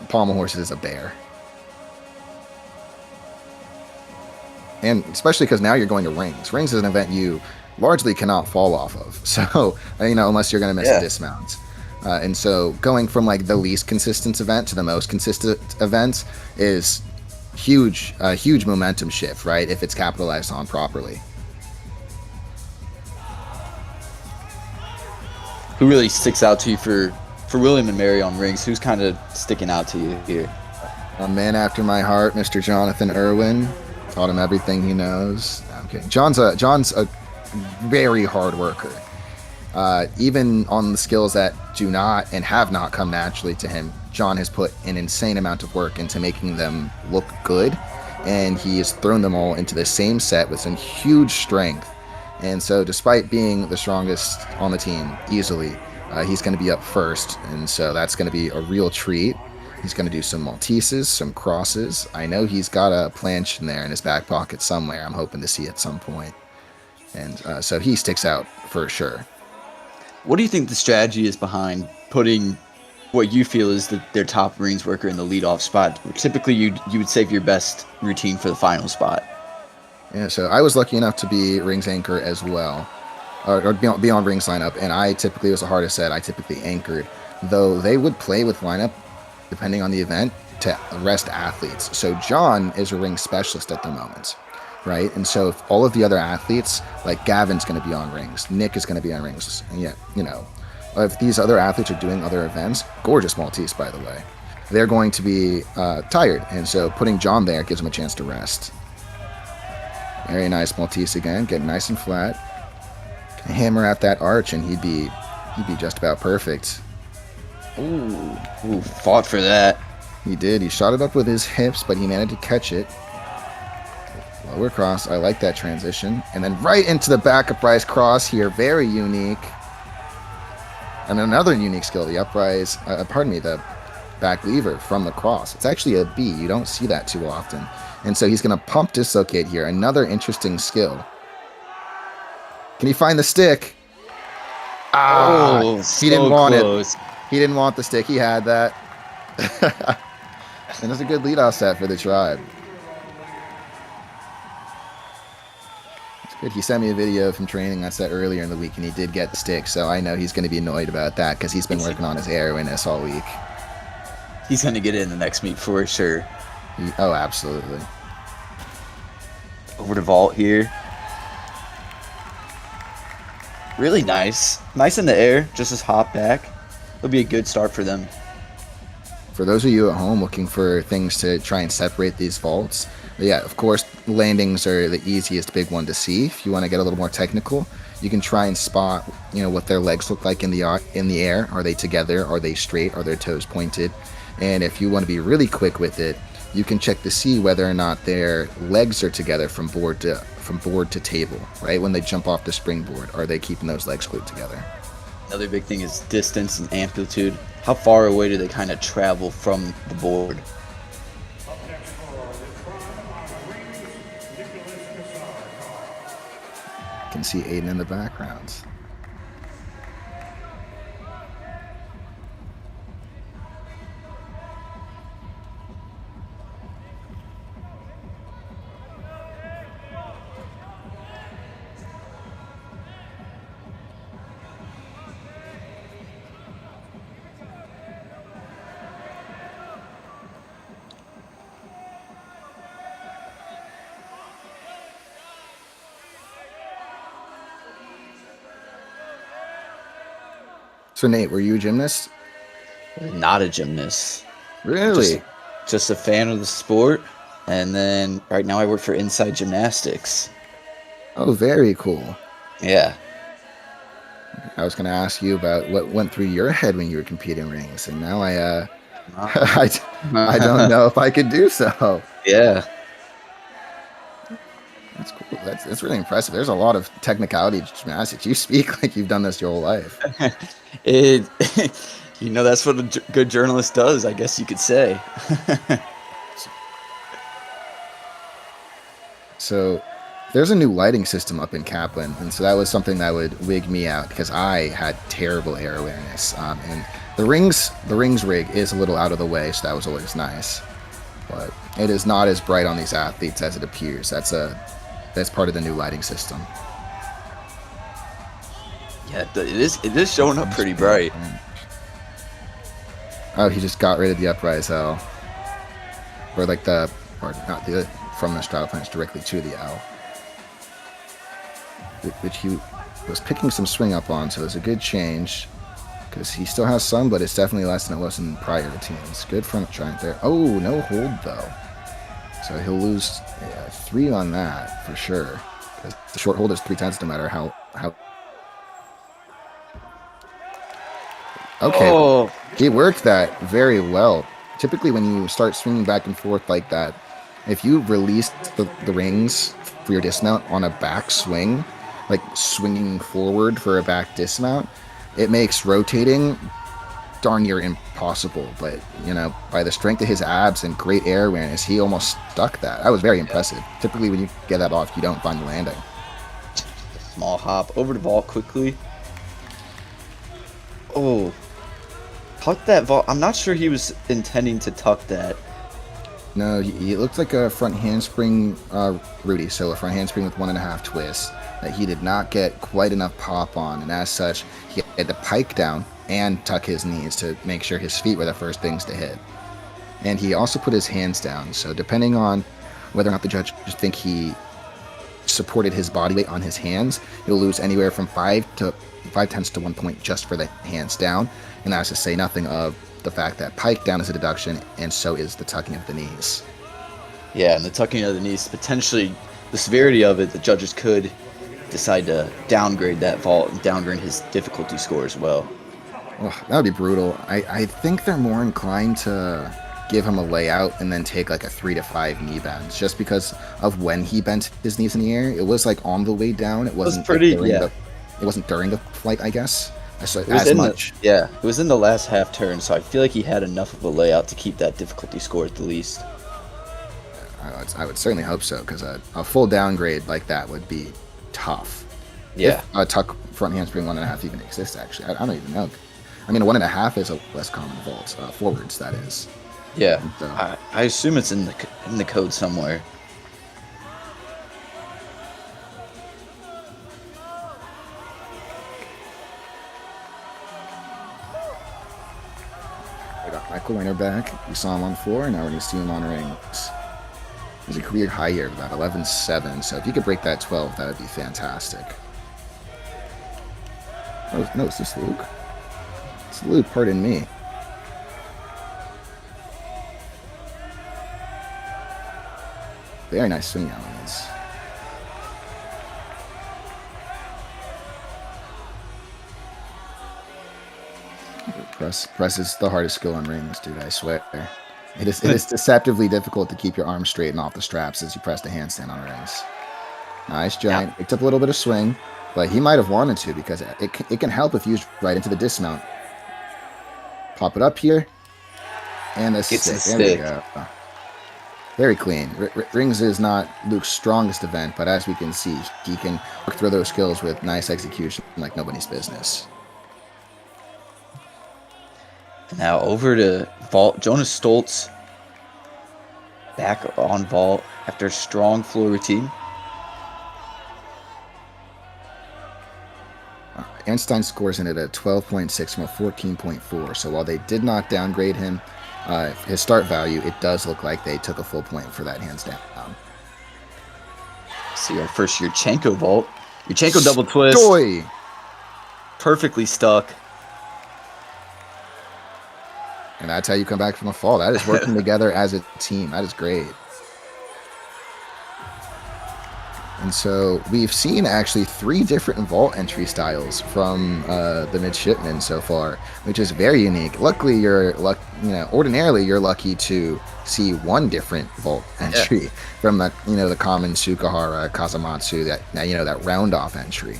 pommel horse is a bear. and especially because now you're going to rings. Rings is an event you largely cannot fall off of. So, unless you're going to miss a dismount. And so going from like the least consistent event to the most consistent event is a huge momentum shift, right? If it's capitalized on properly. Who really sticks out to you for William and Mary on rings? Who's kind of sticking out to you here? A man after my heart, Mr. Jonathan Irwin. Taught him everything he knows. No, I'm kidding. John's a very hard worker. Even on the skills that do not and have not come naturally to him, John has put an insane amount of work into making them look good, and he has thrown them all into the same set with some huge strength. And so despite being the strongest on the team easily, he's going to be up first, and so that's going to be a real treat. He's going to do some Malteses, some crosses. I know he's got a planche in there in his back pocket somewhere. I'm hoping to see at some point. And so he sticks out for sure. What do you think the strategy is behind putting what you feel is their top rings worker in the leadoff spot? Typically, you would save your best routine for the final spot. Yeah, so I was lucky enough to be rings anchor as well, or be on rings lineup, and I typically was the hardest set. I typically anchored, though they would play with lineup depending on the event to rest athletes. So John is a ring specialist at the moment, right? And so if all of the other athletes, like Gavin's going to be on rings, Nick is going to be on rings, and yet, if these other athletes are doing other events, gorgeous Maltese, by the way, they're going to be tired. And so putting John there gives him a chance to rest. Very nice Maltese again, getting nice and flat. Hammer at that arch, and he'd be just about perfect. Ooh, fought for that. He did. He shot it up with his hips, but he managed to catch it. Lower cross. I like that transition. And then right into the back uprise cross here. Very unique. And another unique skill, the uprise, the back lever from the cross. It's actually a B. You don't see that too often. And so he's going to pump dislocate here. Another interesting skill. Can he find the stick? He didn't want it. He didn't want the stick. He had that. And it's a good leadoff set for the tribe. It's good. He sent me a video from training that set earlier in the week, and he did get the stick. So I know he's going to be annoyed about that because he's been working on his airwiness all week. He's going to get it in the next meet for sure. Absolutely. Over to vault here. Really nice. Nice in the air. Just his hop back. It'll be a good start for them. For those of you at home looking for things to try and separate these vaults, of course, landings are the easiest big one to see. If you want to get a little more technical, you can try and spot, what their legs look like in the air. Are they together? Are they straight? Are their toes pointed? And if you want to be really quick with it, you can check to see whether or not their legs are together from board to table, right? When they jump off the springboard, are they keeping those legs glued together? Another big thing is distance and amplitude. How far away do they kind of travel from the board? You can see Aiden in the background. So Nate, were you a gymnast? Not a gymnast. Really? Just a fan of the sport. And then right now I work for Inside Gymnastics. Oh, very cool. Yeah. I was going to ask you about what went through your head when you were competing rings, and now I don't know if I could do so. Yeah. That's cool. That's really impressive. There's a lot of technicality to gymnastics. You speak like you've done this your whole life. That's what a good journalist does, I guess you could say. So there's a new lighting system up in Kaplan, and so that was something that would wig me out because I had terrible air awareness. And the rings rig is a little out of the way, so that was always nice. but it is not as bright on these athletes as it appears. That's part of the new lighting system. Yeah, it is showing up pretty bright. Oh, he just got rid of the uprise L. Or like not the, from the straddle punch directly to the L. Which he was picking some swing up on, so it's a good change. Because he still has some, but it's definitely less than it was in prior routines. Good front triumph there. Oh, no hold though. So he'll lose 3 on that for sure. Because the short hold is 3 times no matter how. Okay, Oh. He worked that very well. Typically when you start swinging back and forth like that, if you release the rings for your dismount on a back swing, like swinging forward for a back dismount, it makes rotating darn near impossible. But, by the strength of his abs and great air awareness, he almost stuck that. That was very impressive. Typically when you get that off, you don't find the landing. Small hop over the vault quickly. Oh. Tuck that vault. I'm not sure he was intending to tuck that. No, he looked like a front handspring Rudy, so a front handspring with 1.5 twists that he did not get quite enough pop on, and as such, he had to pike down and tuck his knees to make sure his feet were the first things to hit. And he also put his hands down, so depending on whether or not the judge think he supported his body weight on his hands, he'll lose anywhere from 5/10 to 1 point just for the hands down, and that's to say nothing of the fact that pike down is a deduction, and so is the tucking of the knees. Yeah, and the tucking of the knees, potentially, the severity of it, the judges could decide to downgrade that vault and downgrade his difficulty score as well. Oh, that would be brutal. I think they're more inclined to give him a layout and then take like a 3 to 5 knee bends, just because of when he bent his knees in the air. It was like on the way down. It wasn't pretty, it wasn't during the flight, I guess. It was in the last half turn, so I feel like he had enough of a layout to keep that difficulty score at the least. I would certainly hope so, because a full downgrade like that would be tough. Yeah. If a tuck front handspring 1.5 even exists, actually. I don't even know. I mean, a 1.5 is a less common vault, forwards, that is. Yeah, So, I assume it's in the code somewhere. I got Michael Weiner back. We saw him on the floor, and now we're going to see him on rings. He's a career high here of about 11.7, so if you could break that 12, that would be fantastic. Oh, no, is this Luke? It's Luke, pardon me. Very nice swing elements. Press is the hardest skill on rings, dude, I swear. It is deceptively difficult to keep your arms straight and off the straps as you press the handstand on rings. Nice giant. Picked up a little bit of swing, but he might have wanted to, because it can help if used right into the dismount. Pop it up here, and a stick. There we go. Very clean. Rings is not Luke's strongest event, but as we can see, he can work through those skills with nice execution like nobody's business. Now over to vault. Jonas Stoltz back on vault after a strong floor routine. Einstein scores in at a 12.6 from a 14.4, so while they did not downgrade him, his start value, it does look like they took a full point for that hands down. See our first Yurchenko vault. Yurchenko double twist. Joy! Perfectly stuck. And that's how you come back from a fall. That is working together as a team. That is great. And so we've seen actually 3 different vault entry styles from the midshipmen so far, which is very unique. Luckily, ordinarily you're lucky to see 1 different vault entry from the common Tsukahara, Kazamatsu, that round off entry.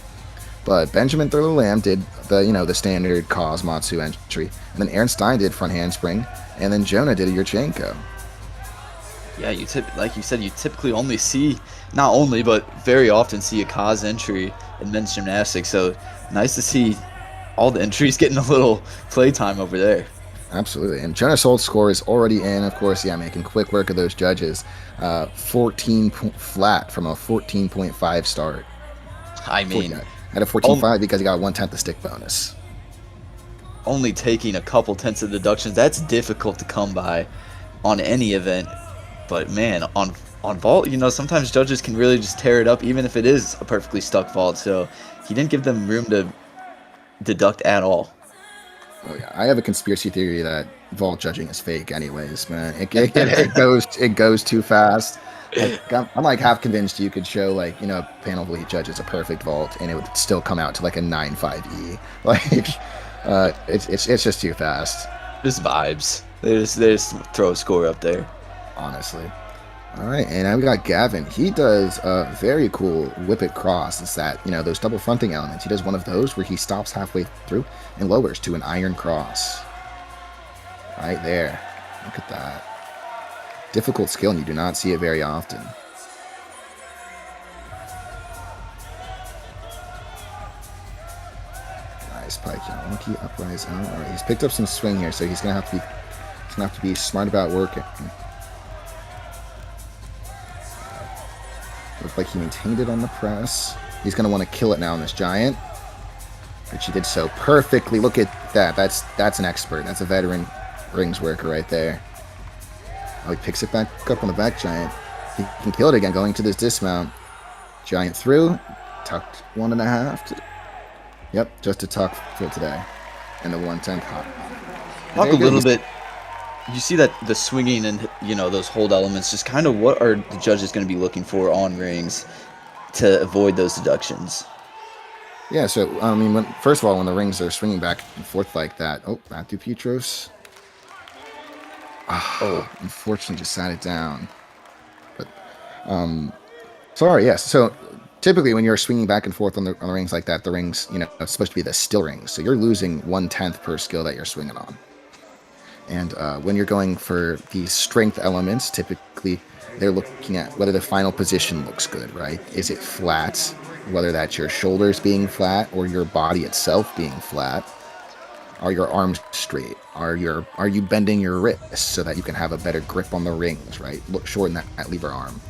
But Benjamin Thurlow Lamb did the standard Kazamatsu entry, and then Aaron Stein did front handspring, and then Jonah did a Yurchenko. Yeah, like you said, you typically only see, not only, but very often see a Kaz entry in men's gymnastics. So nice to see all the entries getting a little playtime over there. Absolutely. And Jonas Holt's score is already in, of course, yeah, making quick work of those judges. 14 flat from a 14.5 start. I mean, At a 14.5 because he got 1/10 the stick bonus. only taking a couple tenths of deductions, that's difficult to come by on any event. But man, on vault, sometimes judges can really just tear it up, even if it is a perfectly stuck vault. So he didn't give them room to deduct at all. Oh yeah, I have a conspiracy theory that vault judging is fake, anyways, man. It goes too fast. Like, I'm like half convinced you could show like a panel of elite judges a perfect vault and it would still come out to like a 9.5e. Like, it's just too fast. Just vibes. They just throw a score up there. Honestly. All right, and now we got Gavin. He does a very cool whip it cross. It's that, those double fronting elements. He does one of those where he stops halfway through and lowers to an iron cross. Right there. Look at that. Difficult skill, and you do not see it very often. Nice pike, monkey, uprise out. All right, he's picked up some swing here, so he's gonna have to be smart about working. Looks like he maintained it on the press. He's going to want to kill it now on this giant, which he did so perfectly. Look at that. That's an expert. That's a veteran rings worker right there. Oh, he picks it back up on the back giant. He can kill it again going to this dismount. Giant through. Tucked 1.5. Yep, just a tuck for today. And the 110 hop. Talk a little bit. You see that the swinging and those hold elements, just kind of what are the judges going to be looking for on rings to avoid those deductions? Yeah, so I mean, first of all, when the rings are swinging back and forth like that, Matthew Petros. Unfortunately, just sat it down. But sorry, yes. So typically, when you're swinging back and forth on the rings like that, the rings, it's supposed to be the still rings, so you're losing 1/10 per skill that you're swinging on. And when you're going for the strength elements, typically they're looking at whether the final position looks good, right? Is it flat? Whether that's your shoulders being flat or your body itself being flat. Are your arms straight? Are you bending your wrists so that you can have a better grip on the rings, right? Shorten that lever arm.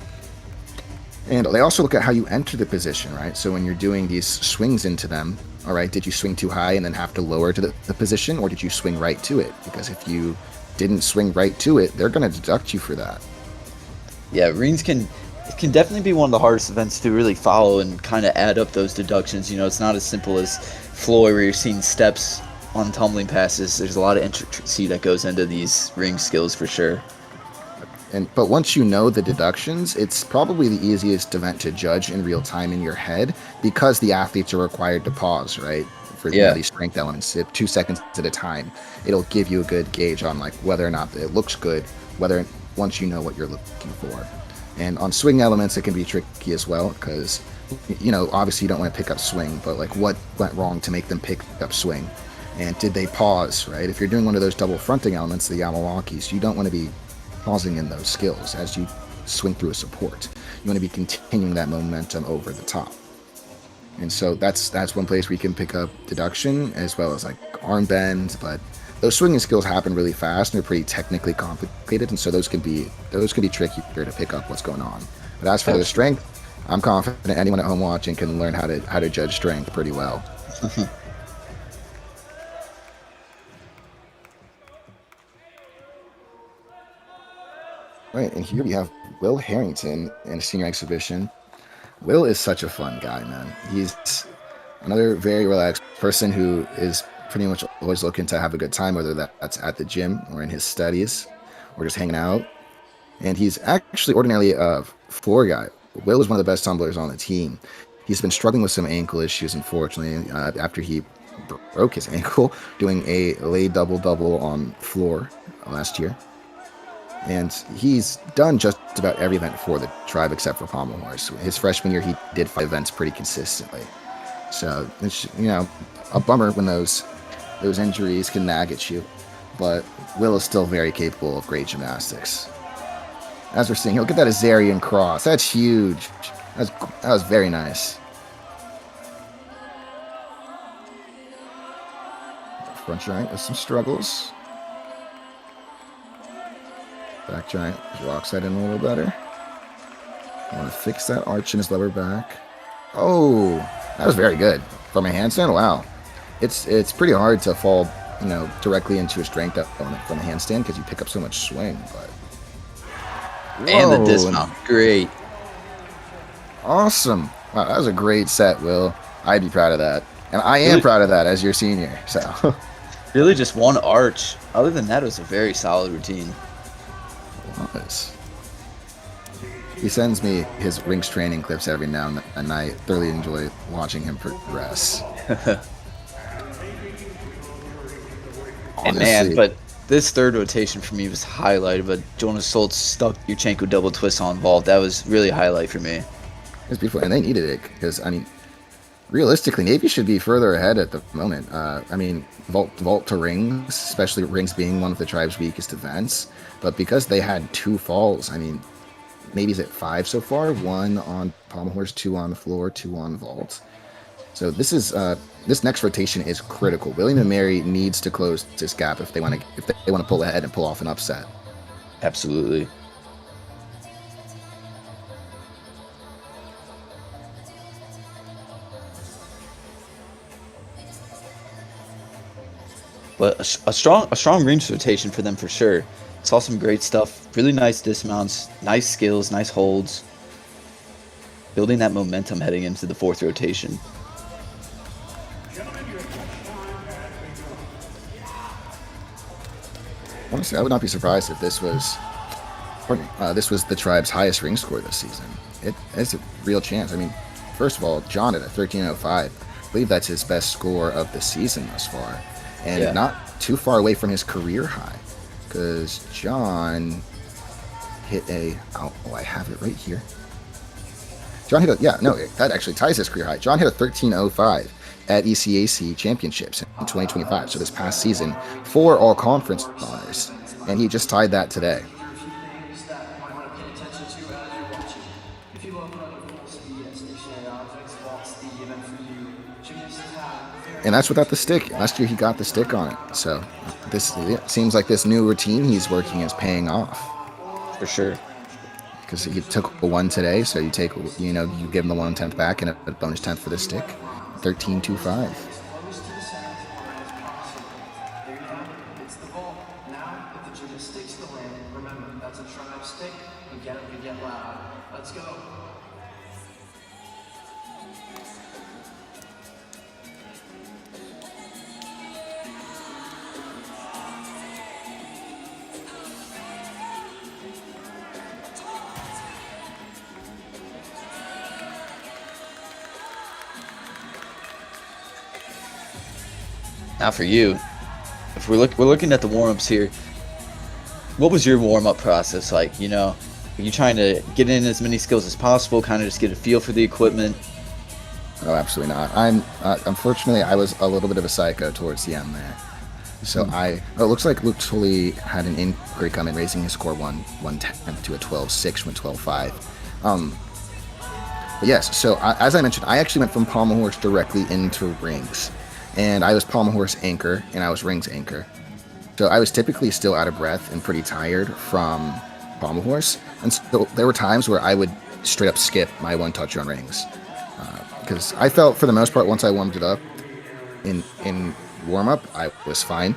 And they also look at how you enter the position, right? So when you're doing these swings into them, all right, did you swing too high and then have to lower to the position, or did you swing right to it? Because if you didn't swing right to it, they're going to deduct you for that. Yeah, rings can definitely be one of the hardest events to really follow and kind of add up those deductions. It's not as simple as floor where you're seeing steps on tumbling passes. There's a lot of intricacy that goes into these ring skills for sure. But once you know the deductions, it's probably the easiest event to judge in real time in your head because the athletes are required to pause, right? For these strength elements, 2 seconds at a time. It'll give you a good gauge on like whether or not it looks good, once you know what you're looking for. And on swing elements, it can be tricky as well because, obviously you don't want to pick up swing, but like what went wrong to make them pick up swing? And did they pause, right? If you're doing one of those double fronting elements, the Yamawakis, you don't want to be pausing in those skills as you swing through a support. You want to be continuing that momentum over the top. And so that's one place where you can pick up deduction as well as like arm bend, but those swinging skills happen really fast and they're pretty technically complicated, and so those can be trickier to pick up what's going on. But as for the strength, I'm confident anyone at home watching can learn how to judge strength pretty well. Right, and here we have Will Harrington in a senior exhibition. Will is such a fun guy, man. He's another very relaxed person who is pretty much always looking to have a good time, whether that's at the gym or in his studies or just hanging out. And he's actually ordinarily a floor guy. Will is one of the best tumblers on the team. He's been struggling with some ankle issues, unfortunately, after he broke his ankle doing a lay double-double on floor last year. And he's done just about every event for the tribe except for pommel horse. His freshman year, he did 5 events pretty consistently. So it's a bummer when those injuries can nag at you. But Will is still very capable of great gymnastics. As we're seeing, he'll get that Azarian cross. That's huge. That was very nice. Front giant with some struggles. Back giant, rocks that in a little better. I want to fix that arch in his lower back. Oh, that was very good. From a handstand, wow. It's pretty hard to fall, directly into a strength element from a handstand because you pick up so much swing. But And the dismount, great. Awesome. Wow, that was a great set, Will. I'd be proud of that. And I am proud of that as your senior. So Really just one arch. Other than that, it was a very solid routine. Nice. He sends me his rings training clips every now and I thoroughly enjoy watching him progress. And man, but this third rotation for me was highlighted, but Jonas Soltz stuck Yurchenko double twist on vault. That was really a highlight for me. It's beautiful, and they needed it because, realistically, Navy should be further ahead at the moment. Vault to rings, especially rings being one of the tribe's weakest events. But because they had 2 falls, Navy's at 5 so far. 1 on pommel horse, 2 on the floor, 2 on vault. So this next rotation is critical. William and Mary needs to close this gap if they want to pull ahead and pull off an upset. Absolutely. But a strong rings rotation for them for sure. Saw some great stuff. Really nice dismounts, nice skills, nice holds. Building that momentum heading into the 4th rotation. Honestly, I would not be surprised if this was the tribe's highest ring score this season. It's a real chance. First of all, John at a 13.05. I believe that's his best score of the season thus far. And not too far away from his career high. Because John hit I have it right here. John hit that actually ties his career high. John hit a 13.05 at ECAC Championships in 2025, so this past season, 4 all-conference honors, and he just tied that today. And that's without the stick. Last year he got the stick on it, so it seems like this new routine he's working is paying off. For sure. Because he took a 1 today, so you take, you give him the 1/10 back and a bonus 10th for the stick. 13.25. It's the vault. Now, if the gymnastics to land, remember, that's a tribe stick. We get it, we get loud. Let's go. Now for you, if we're looking at the warm-ups here, what was your warm-up process like? Are you trying to get in as many skills as possible, kind of just get a feel for the equipment? Oh, absolutely not. Unfortunately, I was a little bit of a psycho towards the end there. So it looks like Luke Tully had an inquiry come in, raising his score 1/10 to a 12.6 from 12.5. But yes, so as I mentioned, I actually went from pommel horse directly into rings. And I was pommel horse anchor, and I was rings anchor. So I was typically still out of breath and pretty tired from pommel horse. And so there were times where I would straight up skip my 1 touch on rings. Because I felt, for the most part, once I warmed it up in warm-up, I was fine.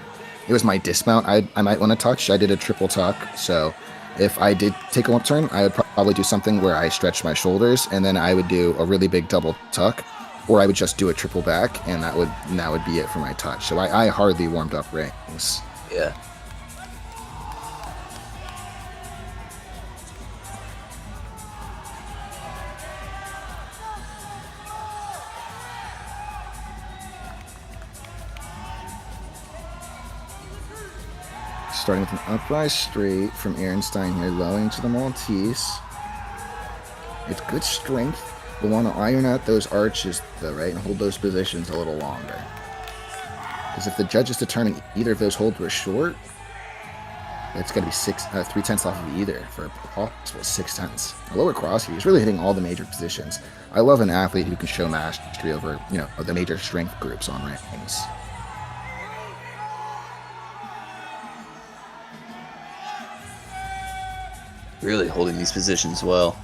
It was my dismount I might want to touch. I did a triple tuck, so if I did take a warm turn, I would probably do something where I stretched my shoulders, and then I would do a really big double tuck. Or I would just do a triple back, and that would be it for my touch. So I hardly warmed up rings. Yeah. Starting with an uprise straight from Ehrenstein here, low into the Maltese. It's good strength. We want to iron out those arches, though, right? And hold those positions a little longer. Because if the judges determine either of those holds were short, it's going to be 3/10 off of either for a possible 6/10. A lower cross here, he's really hitting all the major positions. I love an athlete who can show mastery over, the major strength groups on rings. Really holding these positions well.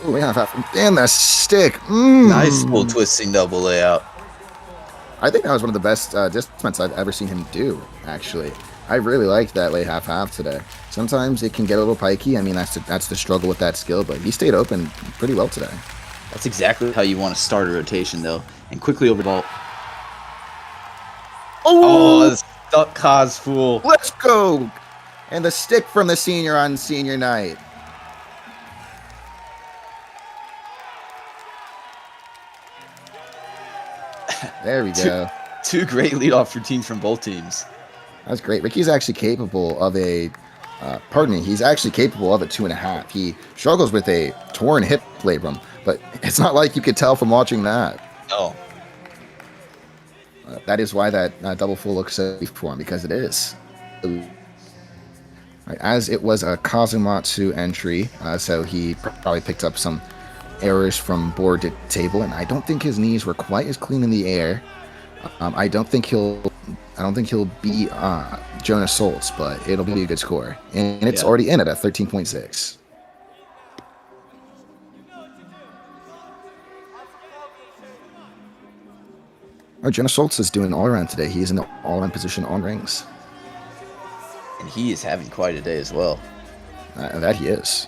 Oh, yeah, and the stick. Nice full twisting double layout. I think that was one of the best dismounts I've ever seen him do, actually. I really liked that late half today. Sometimes it can get a little pikey. I mean, that's the struggle with that skill, but he stayed open pretty well today. That's exactly how you want to start a rotation, though. And quickly over the ball. Oh, the stuck Kaz fool. Let's go! And the stick from the senior on senior night. There we go. Two great leadoff routines from both teams. That's great. Ricky's actually capable of he's actually capable of a 2.5. He struggles with a torn hip labrum, but it's not like you could tell from watching that. No. That is why that double full looks so safe for him, because it is. Right, as it was a Kazumatsu entry, so he probably picked up some errors from board to table, and I don't think his knees were quite as clean in the air. I don't think he'll beat Jonas Soltz, but it'll be a good score, and it's already in at a 13.6. Jonas Soltz is doing all around today. He's in the all around position on rings, and he is having quite a day as well. That he is.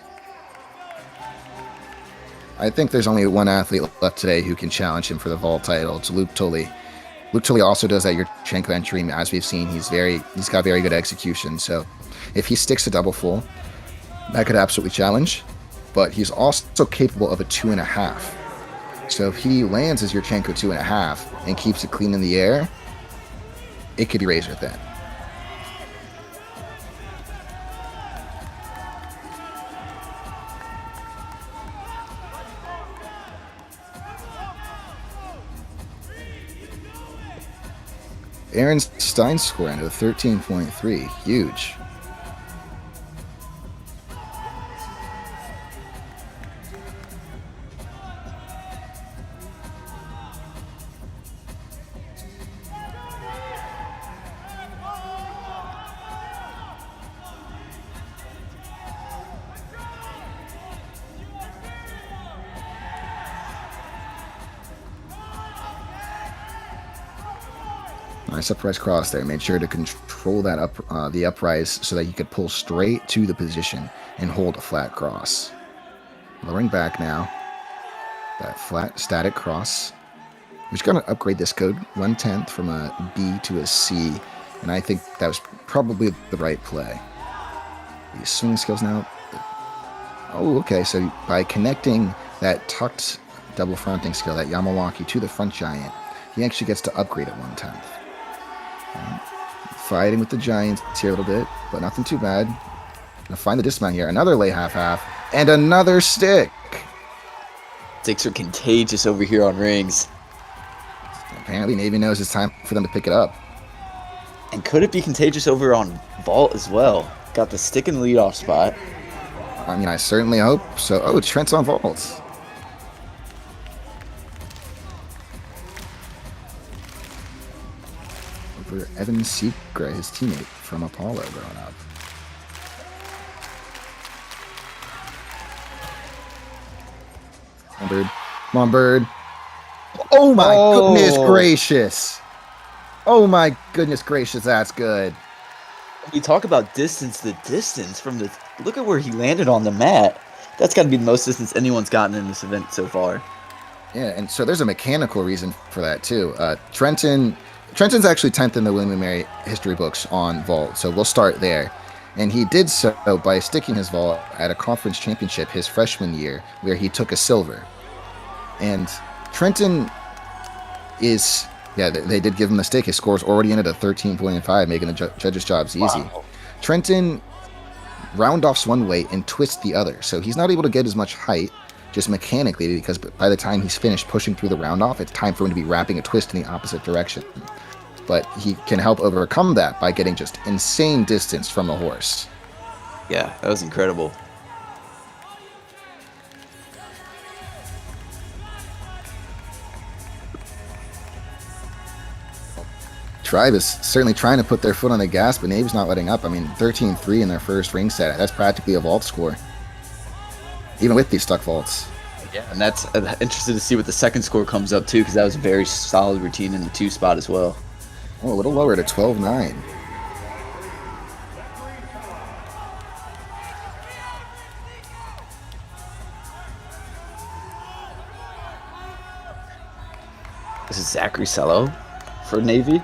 I think there's only one athlete left today who can challenge him for the vault title. It's Luke Tully. Luke Tully also does that Yurchenko entry. As we've seen, he's got very good execution. So if he sticks to double full, that could absolutely challenge. But he's also capable of a 2.5. So if he lands his Yurchenko 2.5 and keeps it clean in the air, it could be razor thin. Aaron Stein's score into 13.3. Huge. Nice uprise cross there. Made sure to control that the uprise so that he could pull straight to the position and hold a flat cross. Lowering back now. That flat static cross. We're just going to upgrade this code 1/10 from a B to a C. And I think that was probably the right play. These swing skills now. Oh, okay. So by connecting that tucked double fronting skill, that Yamawaki, to the front giant, he actually gets to upgrade at 1/10. Fighting with the Giants here a little bit, but nothing too bad. Gonna find the dismount here. Another lay half, and another stick. Sticks are contagious over here on rings. Apparently Navy knows it's time for them to pick it up. And could it be contagious over on vault as well? Got the stick in the leadoff spot. I mean, I certainly hope so. Oh, Trent's on vault. Over Evan Seagra, his teammate from Apollo growing up. Come on, Bird. Come on, Bird. Oh, my goodness gracious. Oh, my goodness gracious, that's good. We talk about distance, the distance from the... Look at where he landed on the mat. That's got to be the most distance anyone's gotten in this event so far. Yeah, and so there's a mechanical reason for that, too. Trenton's actually 10th in the William & Mary history books on vault, so we'll start there. And he did so by sticking his vault at a conference championship his freshman year, where he took a silver. And Trenton is... Yeah, they did give him the stick. His score's already in at a 13.5, making the judges' jobs easy. Wow. Trenton round-offs one way and twists the other, so he's not able to get as much height just mechanically, because by the time he's finished pushing through the round-off, it's time for him to be wrapping a twist in the opposite direction. But he can help overcome that by getting just insane distance from the horse. Yeah, that was incredible. Tribe is certainly trying to put their foot on the gas, but Navy's not letting up. I mean, 13-3 in their first ring set. That's practically a vault score, even with these stuck vaults. Yeah, and that's interested to see what the second score comes up, too, because that was a very solid routine in the 2 spot as well. Oh, a little lower to 12-9. This is Zachary Sello for Navy.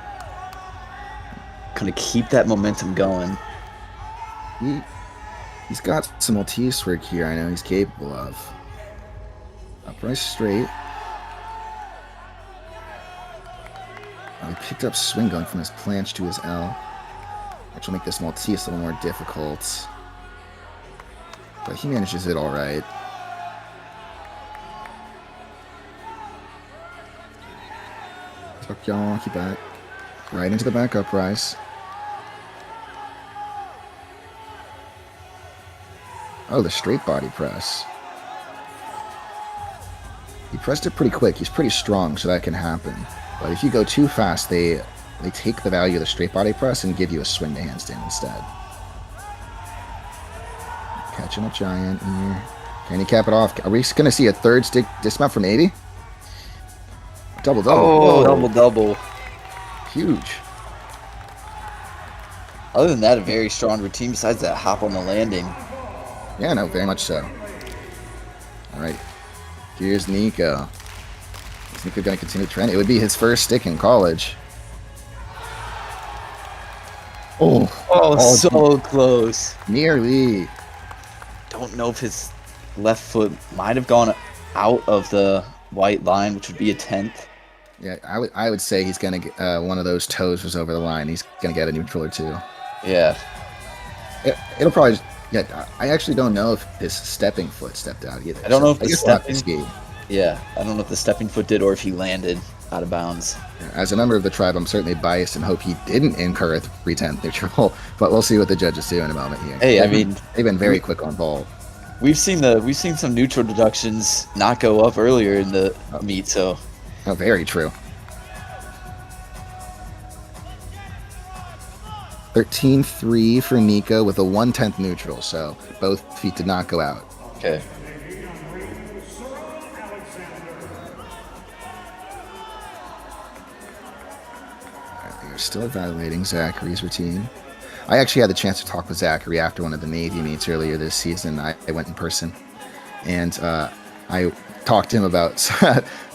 Gonna keep that momentum going. He's got some Maltese work here I know he's capable of. Upright straight. He picked up swing going from his planche to his L, which will make this Maltese a little more difficult. But he manages it all right. Tuck y'all, keep back. Right into the back uprise. Oh, the straight body press. He pressed it pretty quick. He's pretty strong, so that can happen. But if you go too fast, they take the value of the straight body press and give you a swing to handstand instead. Catching a giant here. Can he cap it off? Are we going to see a third stick dismount from 80? Double-double. Oh, double-double. Huge. Other than that, a very strong routine besides that hop on the landing. Yeah, no, very much so. All right. Here's Nico. Is Nico going to continue the trend? It would be his first stick in college. Oh, so close. Nearly. Don't know if his left foot might have gone out of the white line, which would be a 10th. Yeah, I would say he's going to get one of those toes was over the line. He's going to get a neutral or two. Yeah. It'll probably... Yeah, I actually don't know if his stepping foot stepped out either. I don't know if I the guess we'll have to stepping... see. Yeah, I don't know if the stepping foot did or if he landed out of bounds. As a member of the tribe, I'm certainly biased and hope he didn't incur a 3/10 neutral, but we'll see what the judges do in a moment here. Hey, I mean... They've been very quick on ball. We've seen some neutral deductions not go up earlier in the meet, so... Oh, very true. 13-3 for Nico with a 1/10 neutral, so both feet did not go out. Okay. They're still evaluating Zachary's routine. I actually had the chance to talk with Zachary after one of the Navy meets earlier this season. I went in person, and I talked to him about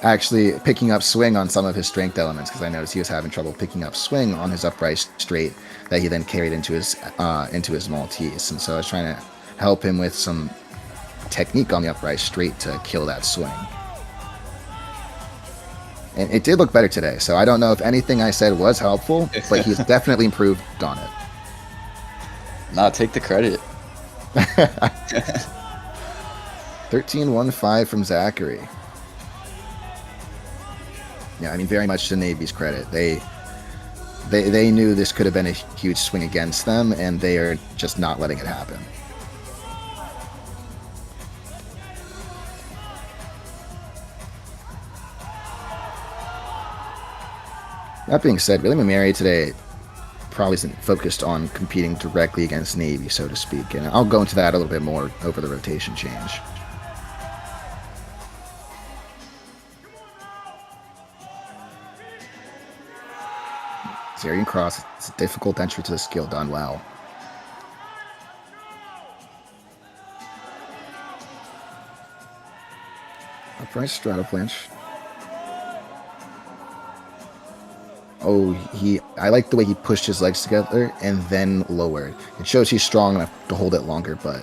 actually picking up swing on some of his strength elements, because I noticed he was having trouble picking up swing on his upright straight that he then carried into his Maltese. And so I was trying to help him with some technique on the upright straight to kill that swing. And it did look better today, so I don't know if anything I said was helpful, but he's definitely improved on it. Nah, take the credit. 13-1-5 from Zachary. Yeah, I mean, very much to Navy's credit. They knew this could have been a huge swing against them, and they are just not letting it happen. That being said, William & Mary today probably isn't focused on competing directly against Navy, so to speak, and I'll go into that a little bit more over the rotation change. Syrian cross, it's a difficult entry to the skill, done well. Upright straddle planche. Oh, I like the way he pushed his legs together and then lowered. It shows he's strong enough to hold it longer, but,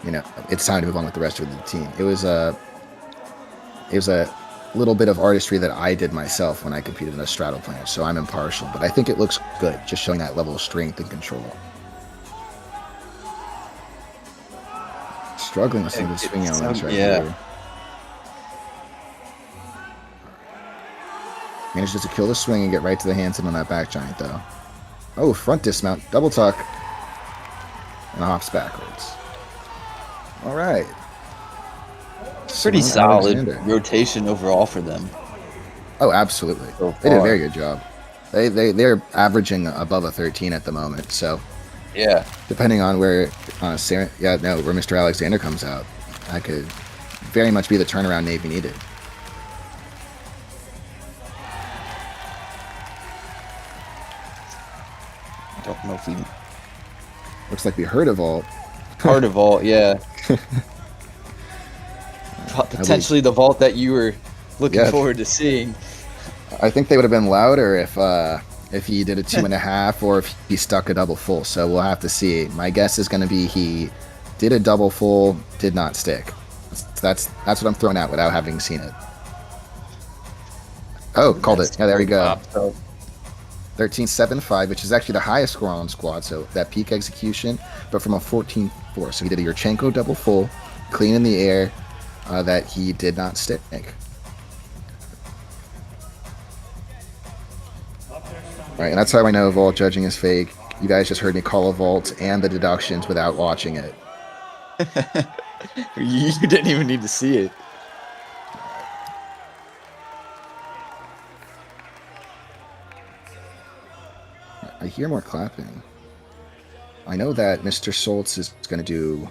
you know, it's time to move on with the rest of the team. It was a little bit of artistry that I did myself when I competed in a straddle planche, so I'm impartial, but I think it looks good, just showing that level of strength and control. Struggling with some of the swing elements right here. Manages to kill the swing and get right to the handstand on that back giant, though. Oh, front dismount, double tuck, and hops backwards. All right. Pretty solid rotation overall for them. Oh, absolutely. So they did a very good job. They're averaging above a 13 at the moment. So Yeah. depending on where where Mr. Alexander comes out, that could very much be the turnaround Navy needed. I don't know if we Looks like we heard a vault. part of vault, yeah. Potentially the vault that you were looking Yeah. forward to seeing. I think they would have been louder if he did a 2.5 or if he stuck a double full. So we'll have to see. My guess is going to be he did a double full, did not stick. That's what I'm throwing out without having seen it. Oh, called it. Yeah, there we go. 13.75, which is actually the highest score on squad. So that peak execution, but from a 14.4. So he did a Yurchenko double full, clean in the air, that he did not stick. Right, and that's how I know vault judging is fake. You guys just heard me call a vault and the deductions without watching it. You didn't even need to see it. I hear more clapping. I know that Mr. Schultz is going to do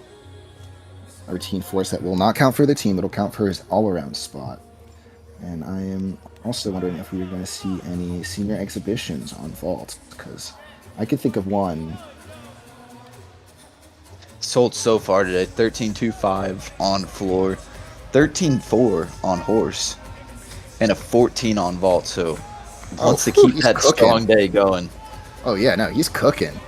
a routine force that will not count for the team, it'll count for his all-around spot. And I am also wondering if we are going to see any senior exhibitions on vault, because I could think of one. Sold so far today, 13.25 on floor, 13.4 on horse, and a 14 on vault. So wants to keep he's that cooking. strong day going. Oh yeah, no, he's cooking.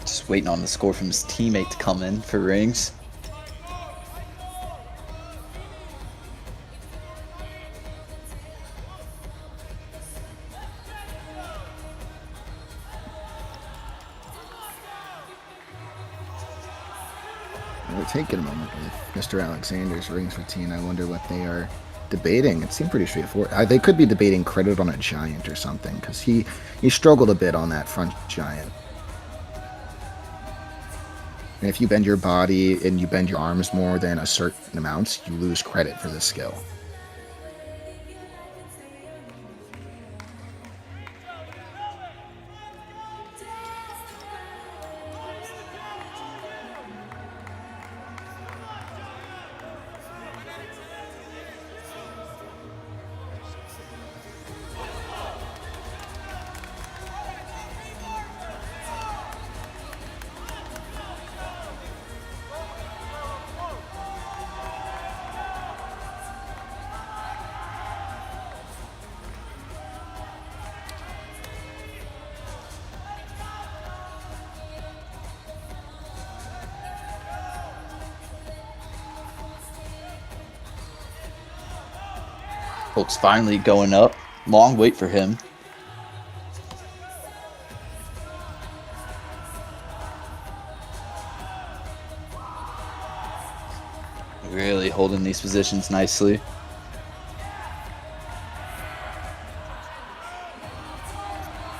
Just waiting on the score from his teammate to come in for rings. We're taking a moment with Mr. Alexander's rings routine. I wonder what they are debating. It seemed pretty straightforward. They could be debating credit on a giant or something, because he struggled a bit on that front giant. And if you bend your body and you bend your arms more than a certain amount, you lose credit for this skill. Holt's finally going up. Long wait for him. Really holding these positions nicely.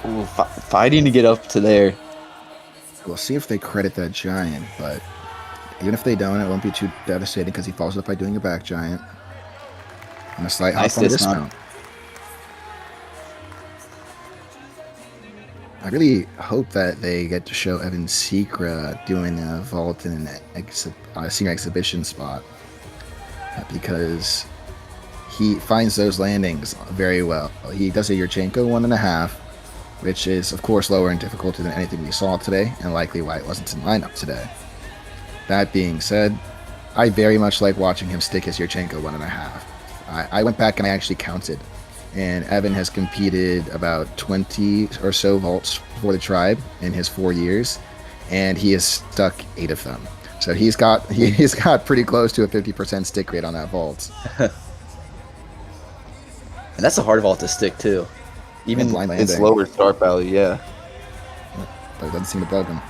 Ooh, fighting to get up to there. We'll see if they credit that giant, but even if they don't, it won't be too devastating because he follows up by doing a back giant. And a slight Nice hop on dismount. dismount. I really hope that they get to show Evan Secra doing a vault in an senior exhibition spot, because he finds those landings very well. He does a Yurchenko 1.5, which is of course lower in difficulty than anything we saw today, and likely why it wasn't in lineup today. That being said, I very much like watching him stick his Yurchenko 1.5. I went back and I actually counted, and Evan has competed about 20 or so vaults for the tribe in his 4 years, and he has stuck 8 of them. So he's got pretty close to a 50% stick rate on that vault. And that's a hard vault to stick too. Even blind its landing. lower start value, yeah. But it doesn't seem to bug him.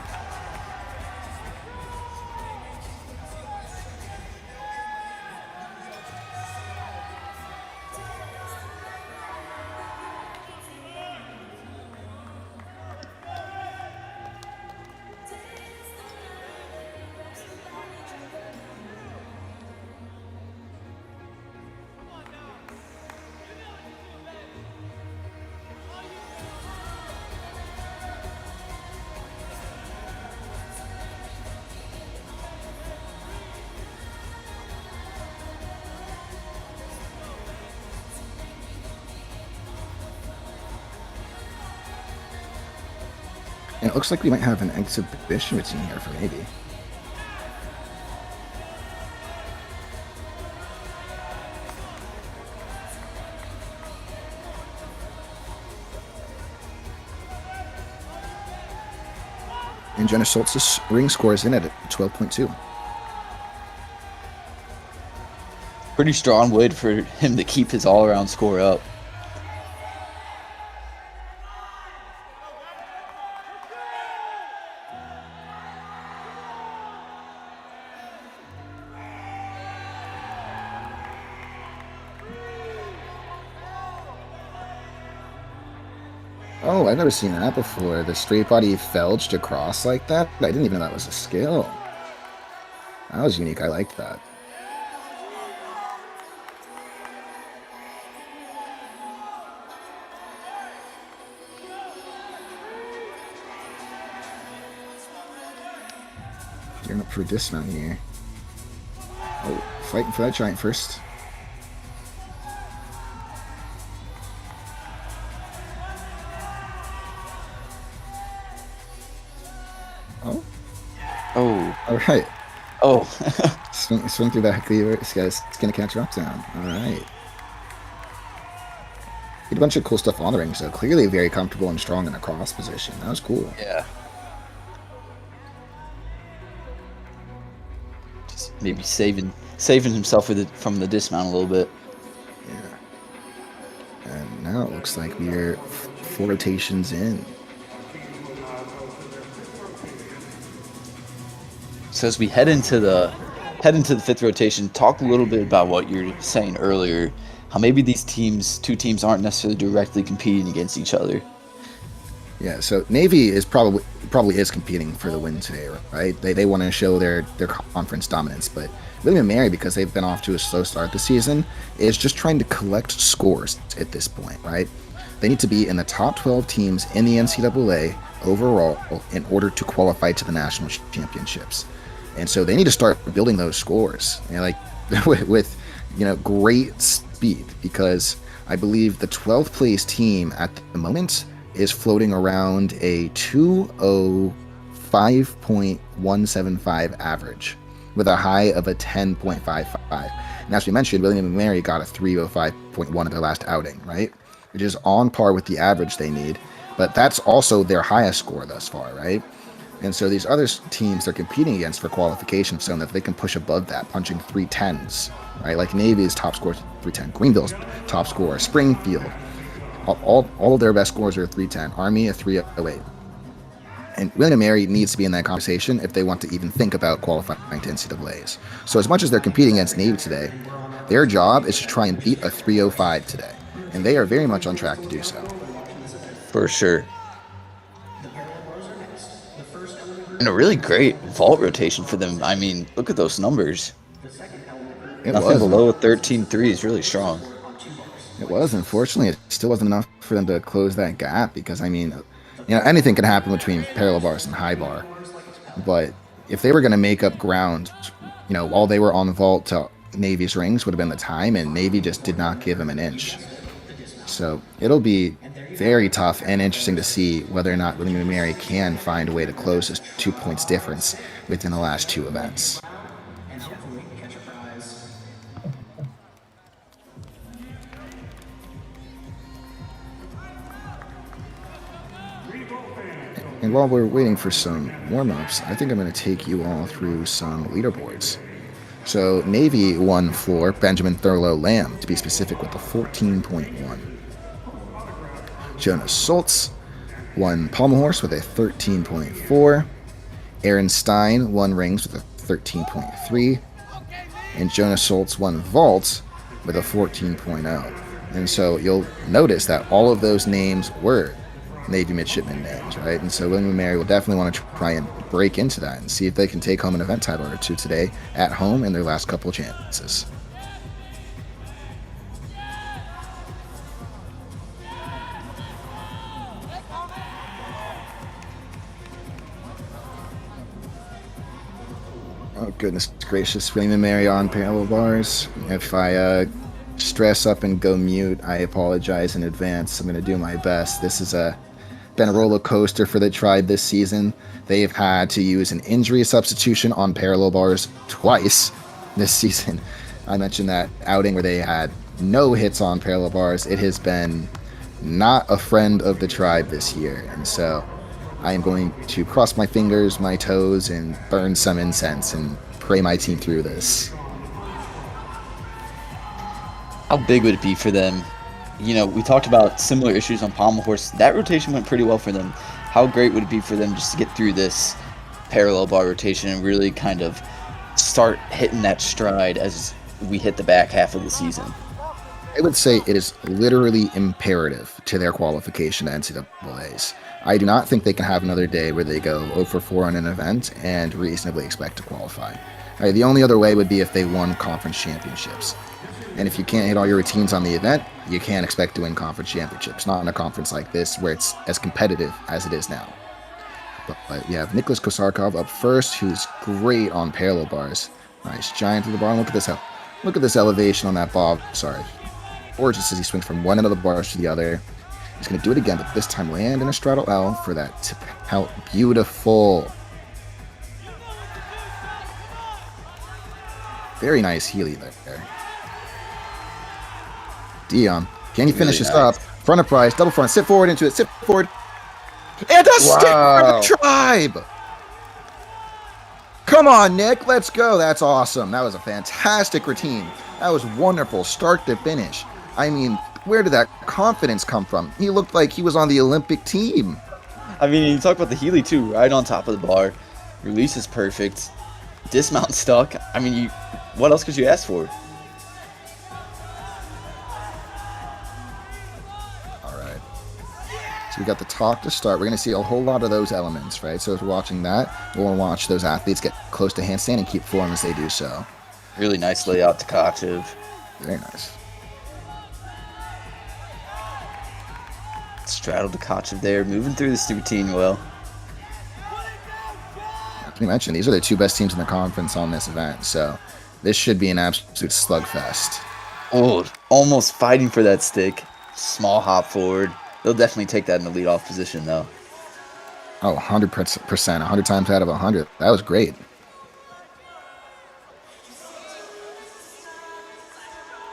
And it looks like we might have an exhibition routine here for Navy. And Jenna Schultz's ring scores in at 12.2. Pretty strong wood for him to keep his all-around score up. Oh, I've never seen that before. The straight body felged across like that? I didn't even know that was a skill. That was unique. I liked that. Gearing up for a dismount here. Oh, fighting for that giant first. Oh. Oh. All right. Oh. swing through that cleaver. This guy's gonna catch drop down. All right. Did a bunch of cool stuff on the ring, so clearly very comfortable and strong in a cross position. That was cool. Yeah. Just maybe saving himself from the dismount a little bit. Yeah. And now it looks like we're 4 rotations in. So as we head into the 5th rotation, talk a little bit about what you're saying earlier, how maybe these two teams aren't necessarily directly competing against each other. Yeah, so Navy is probably is competing for the win today, right? They want to show their conference dominance, but William & Mary, because they've been off to a slow start this season, is just trying to collect scores at this point, right? They need to be in the top 12 teams in the NCAA overall in order to qualify to the national championships. And so they need to start building those scores, like with great speed, because I believe the 12th place team at the moment is floating around a 205.175 average with a high of a 10.55. And as we mentioned, William & Mary got a 305.1 at their last outing, right? Which is on par with the average they need, but that's also their highest score thus far, right? And so these other teams they're competing against for qualification, so that they can push above that, punching 310s, right? Like Navy's top score is 310, Greenville's top score, Springfield, all of their best scores are 310, Army a 308. And William & Mary needs to be in that conversation if they want to even think about qualifying to NCAAs. So as much as they're competing against Navy today, their job is to try and beat a 305 today. And they are very much on track to do so. For sure. And a really great vault rotation for them. I mean, look at those numbers. Nothing below a 13-3 is really strong. It was. Unfortunately, it still wasn't enough for them to close that gap because, I mean, anything can happen between parallel bars and high bar. But if they were going to make up ground, while they were on the vault to Navy's rings would have been the time, and Navy just did not give them an inch. So it'll be very tough and interesting to see whether or not William & Mary can find a way to close this 2 points difference within the last 2 events. And while we're waiting for some warm-ups, I think I'm going to take you all through some leaderboards. So Navy won floor, Benjamin Thurlow Lamb, to be specific, with a 14.1. Jonas Schultz won Pommel Horse with a 13.4. Aaron Stein won Rings with a 13.3. And Jonas Schultz won Vault with a 14.0. And so you'll notice that all of those names were Navy midshipman names, right? And so William & Mary will definitely want to try and break into that and see if they can take home an event title or two today at home in their last couple of chances. Oh, goodness gracious. William & Mary on parallel bars. If I stress up and go mute, I apologize in advance. I'm going to do my best. This is been a roller coaster for the Tribe this season. They've had to use an injury substitution on parallel bars twice this season. I mentioned that outing where they had no hits on parallel bars. It has been not a friend of the Tribe this year, and so I am going to cross my fingers, my toes, and burn some incense and pray my team through this. How big would it be for them? You know, we talked about similar issues on Pommel Horse. That rotation went pretty well for them. How great would it be for them just to get through this parallel bar rotation and really kind of start hitting that stride as we hit the back half of the season? I would say it is literally imperative to their qualification to NCAAs. I do not think they can have another day where they go 0 for 4 on an event and reasonably expect to qualify. The only other way would be if they won conference championships. And if you can't hit all your routines on the event, you can't expect to win conference championships. Not in a conference like this where it's as competitive as it is now. But you have Nicholas Kosarkov up first, who's great on parallel bars. Nice giant to the bar. Look at this elevation on that bob. Sorry. Gorgeous as he swings from one end of the bars to the other. He's going to do it again, but this time land in a straddle L for that tip out. Beautiful. Very nice Healy there. Dion, can you finish Really this nice. up? Front of prize, double front, sit forward into it, sit forward. And a stick for the Tribe! Come on, Nick, let's go. That's awesome. That was a fantastic routine. That was wonderful, start to finish. I mean, where did that confidence come from? He looked like he was on the Olympic team. I mean, you talk about the Healy too, right on top of the bar. Release is perfect. Dismount stuck. I mean, what else could you ask for? All right. So we got the talk to start. We're going to see a whole lot of those elements, right? So if we're watching that, we'll watch those athletes get close to handstand and keep form as they do so. Really nice layout to Kachev. Very nice. Straddle to Kachev there, moving through this routine well. Like you mentioned, these are the two best teams in the conference on this event, so this should be an absolute slugfest. Oh, almost fighting for that stick. Small hop forward. They'll definitely take that in the leadoff position, though. Oh, 100%, 100 times out of 100. That was great.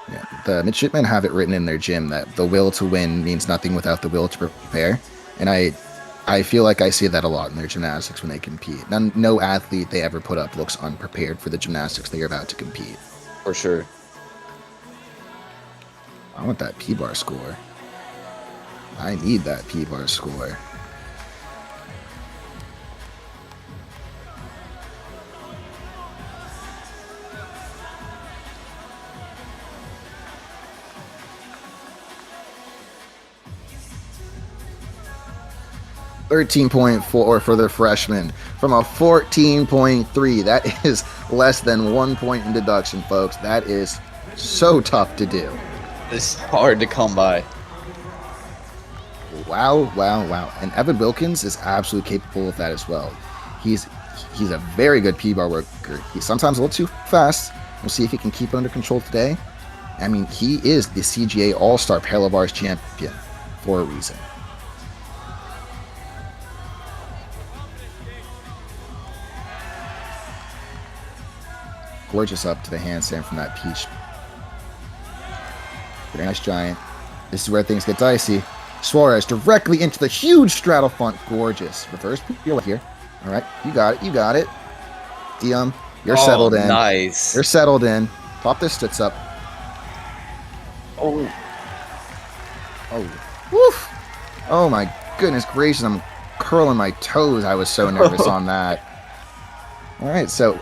Yeah, the midshipmen have it written in their gym that the will to win means nothing without the will to prepare. And I feel like I see that a lot in their gymnastics when they compete. No athlete they ever put up looks unprepared for the gymnastics they are about to compete. For sure. I want that P-bar score. I need that P-bar score. .4 for the freshman from a 14.3. That is less than 1 point in deduction, folks. That is so tough to do. It's hard to come by. Wow, wow, wow. And Evan Wilkins is absolutely capable of that as well. He's a very good P-bar worker. He's sometimes a little too fast. We'll see if he can keep it under control today. I mean, he is the CGA All-Star Parallel Bars champion for a reason. Gorgeous up to the handstand from that peach. Very nice giant. This is where things get dicey. Suarez directly into the huge straddle front. Gorgeous. Reverse peel here. All right. You got it. You got it. Dion, you're settled in. Nice. You're settled in. Pop this stutz up. Oh. Oh. Woof. Oh my goodness gracious. I'm curling my toes. I was so nervous on that. All right. So,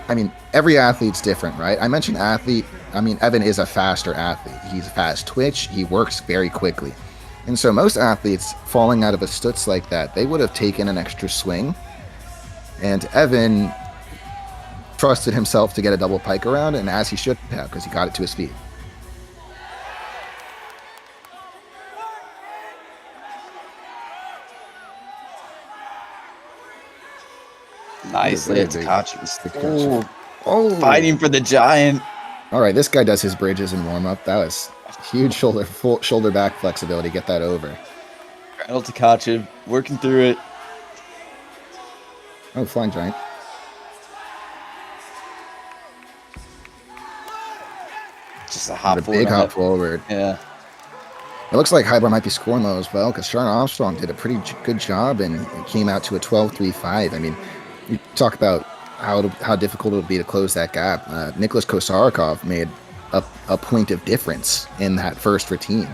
I mean, every athlete's different, right? I mentioned athlete. I mean, Evan is a faster athlete. He's a fast twitch. He works very quickly. And so most athletes falling out of a stutz like that, they would have taken an extra swing. And Evan trusted himself to get a double pike around, and as he should have, because he got it to his feet. Nicely. It's Kachev. Oh. Fighting for the giant. All right, this guy does his bridges in warm-up. That was huge shoulder back flexibility. Get that over. Rattle Takachev working through it. Oh, flying giant. Just a hop A forward. big on hop that. forward. Yeah. It looks like Highbar might be scoring low as well because Sharon Armstrong did a pretty good job and it came out to a 12-3-5. I mean, you talk about how difficult it would be to close that gap. Nicholas Kosarikov made a point of difference in that first routine.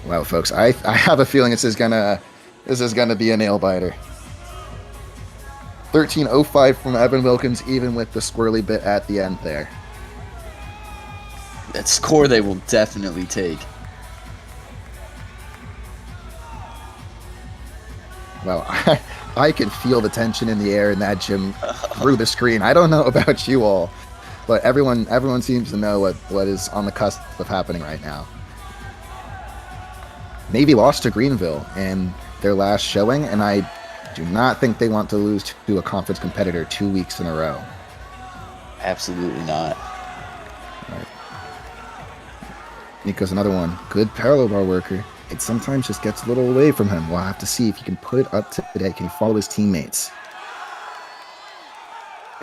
Well, folks, I have a feeling this is gonna be a nail biter. 13:05 from Evan Wilkins, even with the squirrely bit at the end there. That score they will definitely take. Well, I can feel the tension in the air in that gym through the screen. I don't know about you all, but everyone seems to know what is on the cusp of happening right now. Navy lost to Greenville in their last showing, and I do not think they want to lose to a conference competitor 2 weeks in a row. Absolutely not. Right. Nico's another one. Good parallel bar worker. It sometimes just gets a little away from him. We'll have to see if he can put it up today. Can he follow his teammates?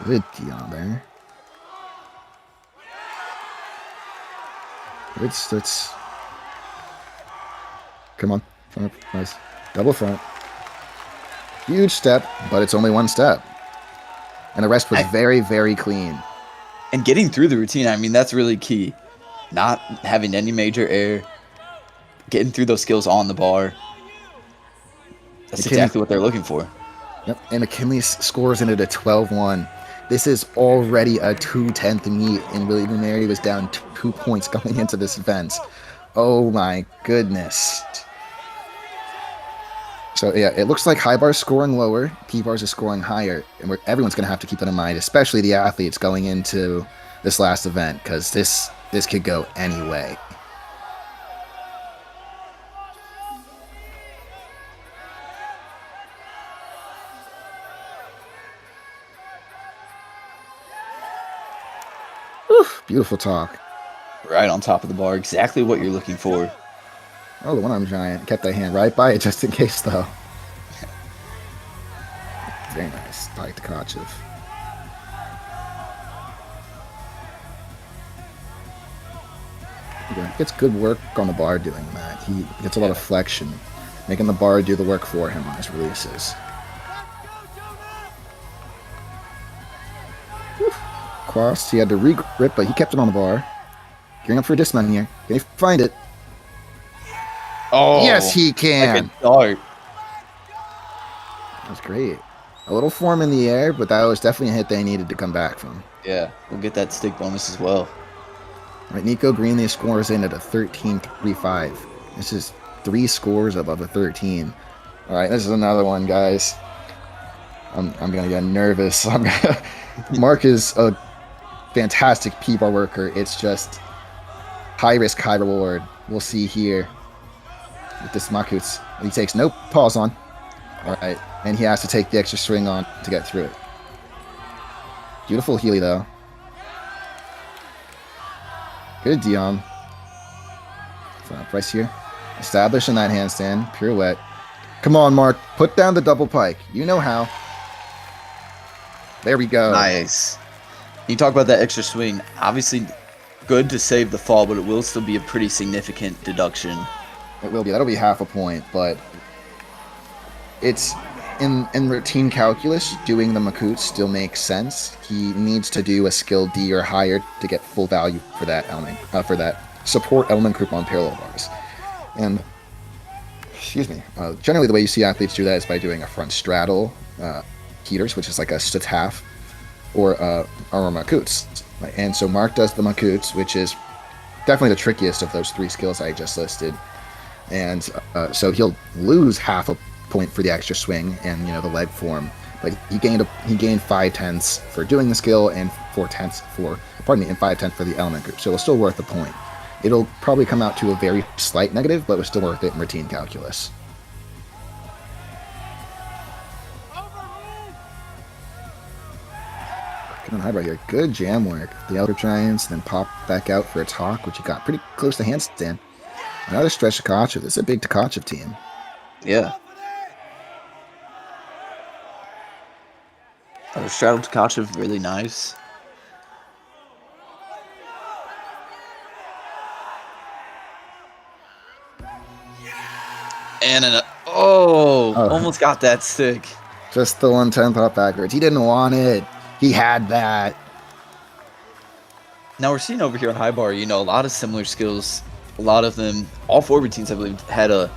Good Dion there. It's come on. Front, nice. Double front. Huge step, but it's only one step. And the rest was very, very clean. And getting through the routine, I mean, that's really key. Not having any major error. Getting through those skills on the bar. That's exactly what they're looking for. Yep. And McKinley scores in at a 12-1. This is already a 2/10 meet, and William and Mary was down 2 points going into this event. Oh my goodness. So yeah, it looks like high bar's scoring lower, P bars is scoring higher, and everyone's going to have to keep that in mind, especially the athletes going into this last event, because this could go any way. Oof, beautiful talk. Right on top of the bar, exactly what you're looking for. Oh, the one-arm giant kept that hand right by it just in case, though. Very nice. Like the Takachev. Yeah, gets good work on the bar doing that. He gets a lot of flexion, making the bar do the work for him on his releases. Cross, he had to re-grip, but he kept it on the bar. Gearing up for a dismount here. Can he find it? Oh, yes, he can. Like a dart. That was great. A little form in the air, but that was definitely a hit they needed to come back from. Yeah, we'll get that stick bonus as well. All right, Nico Greenley scores in at a 13-3-5. This is 3 scores above a 13. All right, this is another one, guys. I'm gonna get nervous. Mark is a fantastic P-bar worker. It's just high risk, high reward. We'll see here with this Makuts. He takes no pause on. All right, and he has to take the extra swing on to get through it. Beautiful Healy, though. Good Dion. Price here. Establishing that handstand. Pirouette. Come on, Mark. Put down the double pike. You know how. There we go. Nice. You talk about that extra swing. Obviously, good to save the fall, but it will still be a pretty significant deduction. It will be. That'll be half a point, but it's in routine calculus, doing the Makuts still makes sense. He needs to do a skill D or higher to get full value for that element, for that support element group on parallel bars. And generally the way you see athletes do that is by doing a front straddle heaters, which is like a staff, or Makuts. And so Mark does the Makuts, which is definitely the trickiest of those 3 skills I just listed. And so he'll lose half a point for the extra swing and the leg form, but he gained 5/10 for doing the skill and 4/10 and 5/10 for the element group. So it was still worth the point. It'll probably come out to a very slight negative, but it was still worth it in routine calculus. Good on high bar here. Good jam work. The elbow giants, then pop back out for a talk, which he got pretty close to handstand. Another stretch Tkachev. This is a big Tkachev team. Yeah. Straddle Tkachev, really nice. And almost got that stick. Just the 110 pop backwards. He didn't want it. He had that. Now we're seeing over here on high bar, a lot of similar skills. A lot of them, all 4 routines, I believe, had a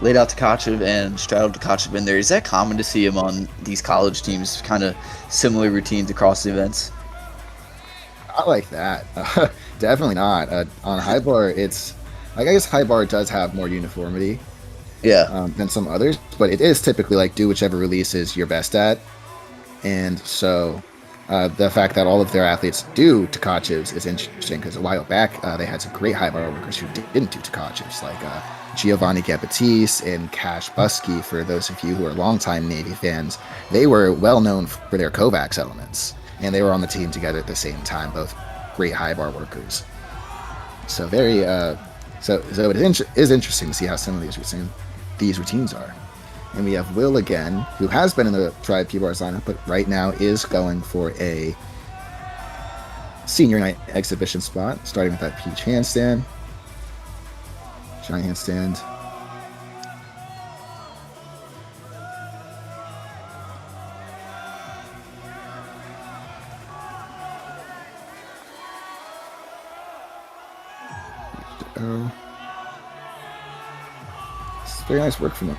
laid out Tkachev and straddled Tkachev in there. Is that common to see among these college teams, kind of similar routines across the events? I like that. Definitely not. On high bar, it's like, I guess high bar does have more uniformity. Yeah. Than some others, but it is typically like do whichever release is you're best at. And so the fact that all of their athletes do Tkachevs is interesting, because a while back they had some great high bar workers who didn't do Tkachevs, like Giovanni Gabbatiste and Cash Busky. For those of you who are longtime Navy fans, they were well known for their Kovacs elements, and they were on the team together at the same time, both great high bar workers. So very so it is interesting to see how similar these routines are. And we have Will again, who has been in the Tribe P-Bars lineup, but right now is going for a senior night exhibition spot, starting with that peach handstand. Giant handstand. Oh. It's very nice work from them.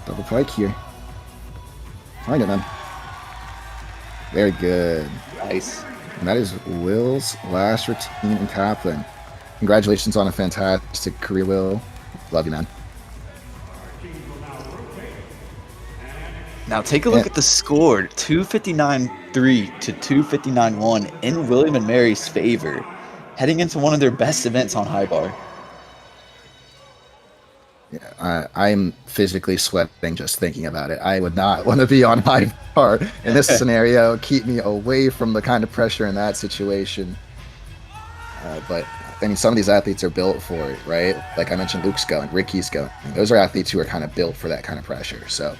Double pike here. Find it, man. Very good. Nice. And that is Will's last routine in Kaplan. Congratulations on a fantastic career, Will. Love you, man. Now take a look at the score. 259-3 to 259-1 in William and Mary's favor, heading into one of their best events on high bar. Yeah, I'm physically sweating just thinking about it. I would not want to be on high bar in this scenario. Keep me away from the kind of pressure in that situation. But I mean, some of these athletes are built for it, right? Like I mentioned, Luke's going, Ricky's going. Those are athletes who are kind of built for that kind of pressure. So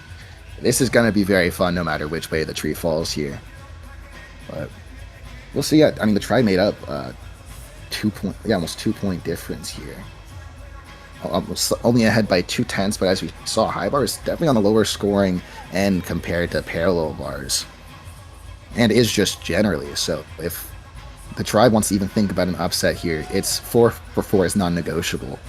this is going to be very fun no matter which way the tree falls here. But we'll see. I mean, the Tribe made up almost 2 point difference here. Almost only ahead by 2/10, but as we saw, high bar is definitely on the lower scoring end compared to parallel bars, and is just generally. So if the Tribe wants to even think about an upset here, it's 4-for-4 is non-negotiable.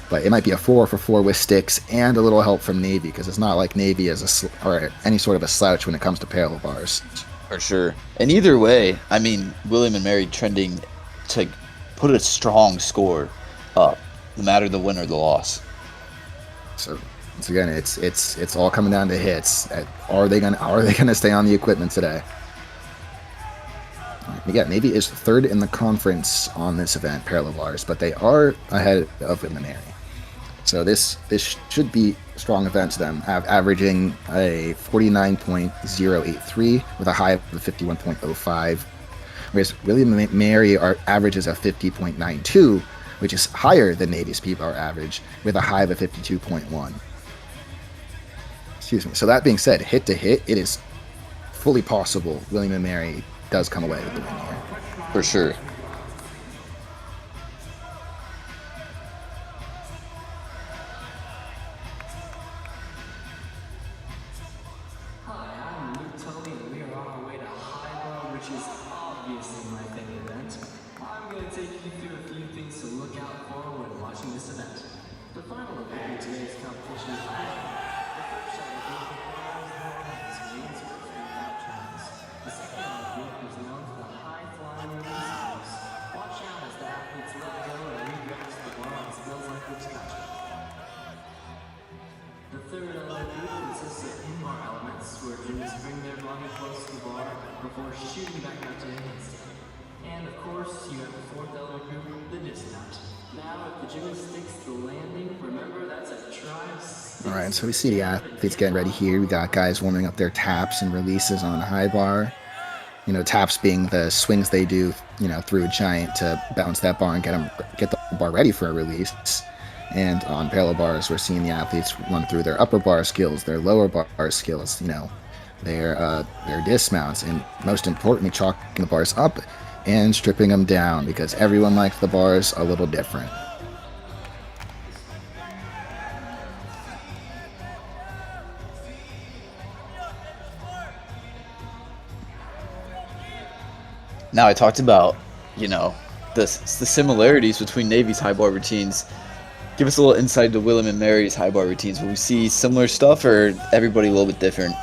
But it might be a 4-for-4 with sticks and a little help from Navy, because it's not like Navy is or any sort of a slouch when it comes to parallel bars. For sure. And either way, I mean, William and Mary trending to put a strong score up, no matter the win or the loss. So once again, it's all coming down to hits. Are they gonna stay on the equipment today? Yeah, Navy is third in the conference on this event, parallel bars, but they are ahead of William and Mary. So this should be a strong event to them, averaging a 49.083 with a high of 51.05, whereas William and Mary averages a 50.92, which is higher than Navy's P-Bar average, with a high of a 52.1. Excuse me. So that being said, hit to hit, it is fully possible William and Mary does come away with the win here. For sure. Before shooting back out to handstand. And of course, you have the fourth element group, the dismount. Now, if the gymnastics the landing, remember that's a tribe. All right, so we see the athletes getting ready here. We got guys warming up their taps and releases on high bar. taps being the swings they do, through a giant to bounce that bar and get the bar ready for a release. And on parallel bars, we're seeing the athletes run through their upper bar skills, their lower bar skills, their dismounts, and most importantly, chalking the bars up and stripping them down, because everyone likes the bars a little different. Now, I talked about, the similarities between Navy's high bar routines. Give us a little insight to Willem and Mary's high bar routines. Will we see similar stuff, or everybody a little bit different?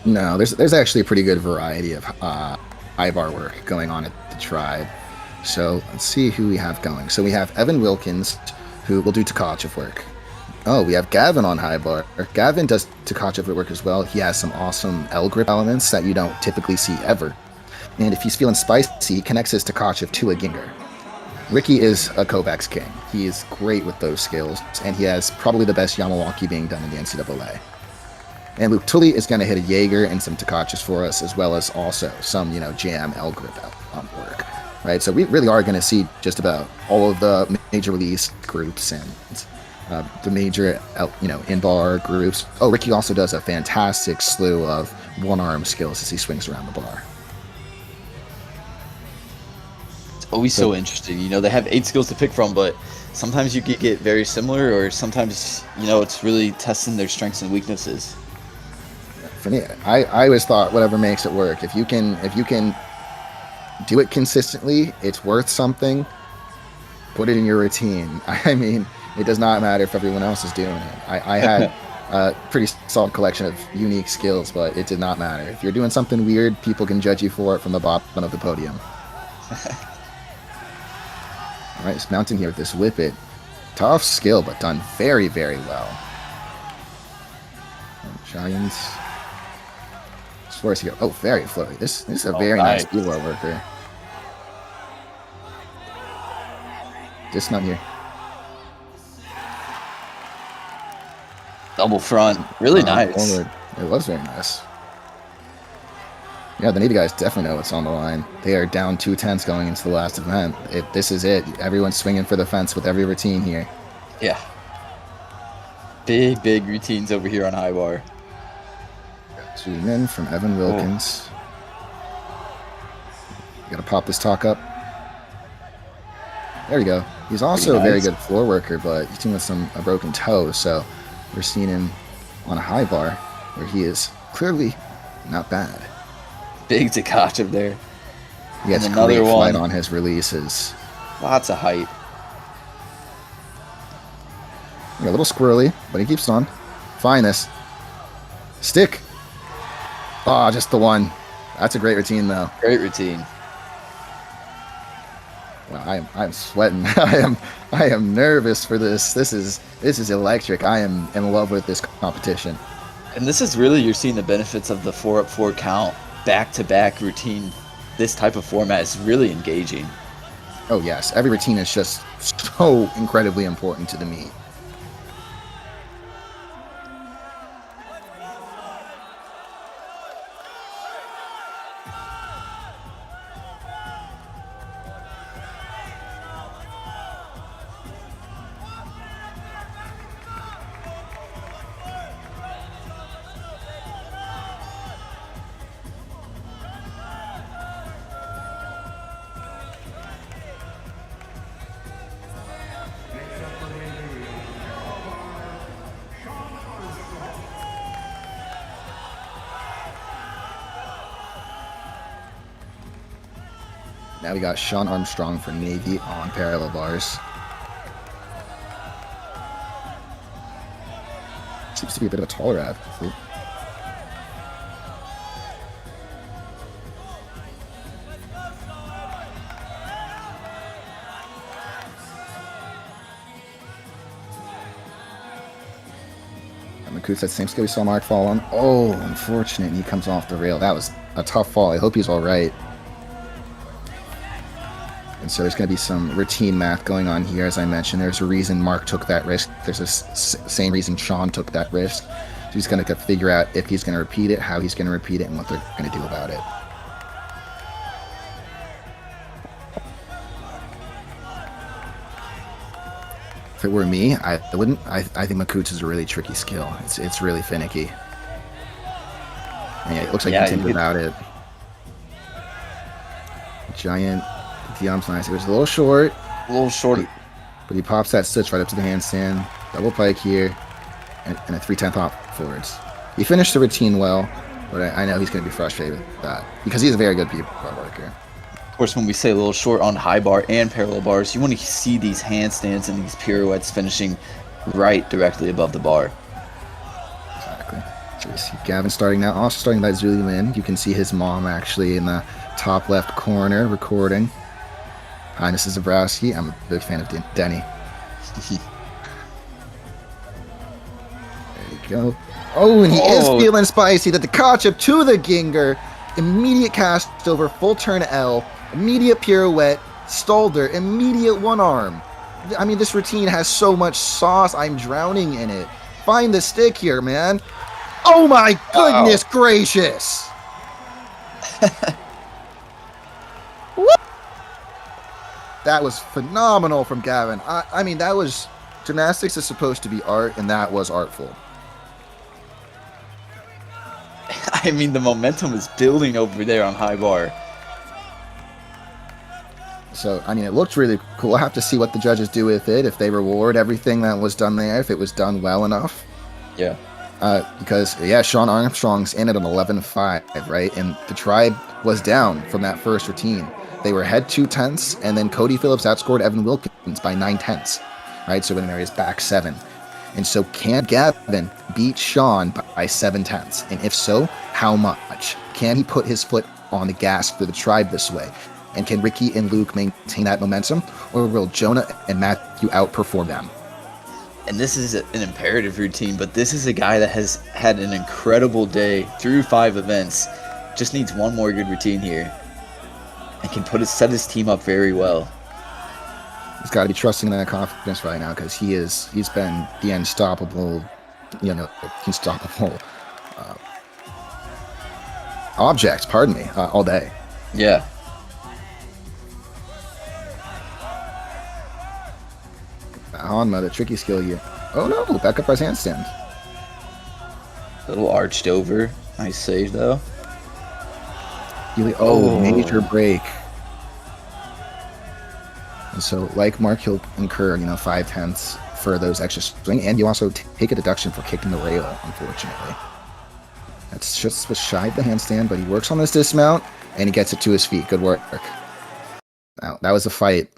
No, there's actually a pretty good variety of high bar work going on at the Tribe. So let's see who we have going. So we have Evan Wilkins, who will do Tkachev work. Oh, we have Gavin on high bar. Gavin does Tkachev work as well. He has some awesome L grip elements that you don't typically see ever. And if he's feeling spicy, he connects his Tkachev to a Ginger. Ricky is a Kovacs king. He is great with those skills, and he has probably the best Yamawaki being done in the NCAA. And Luke Tully is going to hit a Jaeger and some Tkachevs for us, as well as also some, jam L grip work. Right, so we really are going to see just about all of the major release groups and the major, in-bar groups. Oh, Ricky also does a fantastic slew of one-arm skills as he swings around the bar. Always so interesting. They have 8 skills to pick from, but sometimes you could get very similar, or sometimes, it's really testing their strengths and weaknesses. For me, I always thought whatever makes it work. If you can do it consistently, it's worth something. Put it in your routine. I mean, it does not matter if everyone else is doing it. I had a pretty solid collection of unique skills, but it did not matter. If you're doing something weird, people can judge you for it from the bottom of the podium. All right, it's mounting here with this whip it. Tough skill, but done very, very well. Giants. As far as here. Oh, very floaty. This is a very nice B-bar worker. Dismount here. Double front. Really nice. Forward. It was very nice. Yeah, the Navy guys definitely know what's on the line. They are down 2-10s going into the last event. This is it. Everyone's swinging for the fence with every routine here. Yeah. Big routines over here on high bar. Zoom in from Evan Wilkins. Got to pop this talk up. There we go. He's also a very good floor worker, but he's dealing with a broken toe, so we're seeing him on a high bar where he is clearly not bad. Big Tkachev there. He has great flight on his releases. Lots of height. A little squirrely, but he keeps on. Find this. Stick. Oh, just the one. That's a great routine, though. Great routine. Well, I'm sweating. I am nervous for this. This is electric. I am in love with this competition. And this is really, you're seeing the benefits of the 4-up-4 count. Back-to-back routine. This type of format is really engaging. Oh yes, every routine is just so incredibly important to the meet. Now we got Sean Armstrong for Navy on parallel bars. Seems to be a bit of a taller athlete. That same skill we saw Mark fall on. Oh, unfortunate. He comes off the rail. That was a tough fall. I hope he's all right. And so there's going to be some routine math going on here. As I mentioned, there's a reason Mark took that risk. There's a same reason Sean took that risk. So he's going to figure out if he's going to repeat it, how he's going to repeat it, and what they're going to do about it. If it were me, I wouldn't. I think Makuts is a really tricky skill. It's really finicky. And yeah, it looks like Yeah, he continued about it. Giant Diom's nice. It was a little short. A little short. But he pops that switch right up to the handstand. Double pike here. And a 3/10 hop forwards. He finished the routine well, but I know he's going to be frustrated with that. Because he's a very good bar worker. Of course, when we say a little short on high bar and parallel bars, you want to see these handstands and these pirouettes finishing right directly above the bar. Exactly. So we see Gavin starting now. Also starting by Zuli Lin. You can see his mom actually in the top left corner recording. Hi, this is Zabrowski. I'm a big fan of Denny. There you go. Oh, and he is feeling spicy. The Kacha to the Ginger. Immediate cast over, full turn L. Immediate pirouette. Stalder. Immediate one arm. I mean, this routine has so much sauce. I'm drowning in it. Find the stick here, man. Oh my goodness gracious. That was phenomenal from Gavin. I mean, that was... Gymnastics is supposed to be art, and that was artful. I mean, the momentum is building over there on high bar. So, I mean, it looked really cool. I'll have to see what the judges do with it, if they reward everything that was done there, if it was done well enough. Yeah. Because, yeah, Sean Armstrong's in at an 11.5, right? And the Tribe was down from that first routine. They were ahead 2/10, and then Cody Phillips outscored Evan Wilkins by 9/10, right? So Winning is back 7. And so can Gavin beat Sean by 7/10? And if so, how much? Can he put his foot on the gas for the Tribe this way? And can Ricky and Luke maintain that momentum? Or will Jonah and Matthew outperform them? And this is an imperative routine, but this is a guy that has had an incredible day through 5 events. Just needs one more good routine here. And can set his team up very well. He's got to be trusting in that confidence right now because he's been the unstoppable object, pardon me, all day. Yeah. Hanma, the tricky skill here. Oh no, back up press handstand. Little arched over. Nice save though. Major break. And so, like Mark, he'll incur, 5/10 for those extra swing, and you also take a deduction for kicking the rail, unfortunately. That's just was shy of the handstand, but he works on this dismount, and he gets it to his feet. Good work. Now, that was a fight.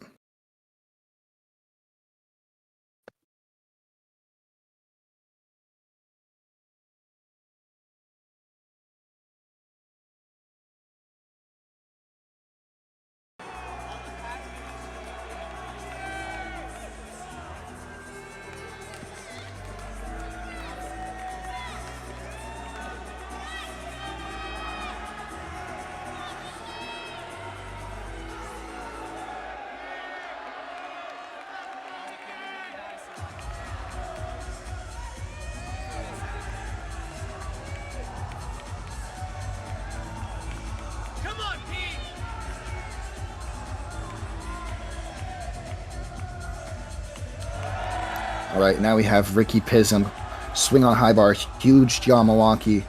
All right, now we have Ricky Pism. Swing on high bar, huge jaw Milwaukee.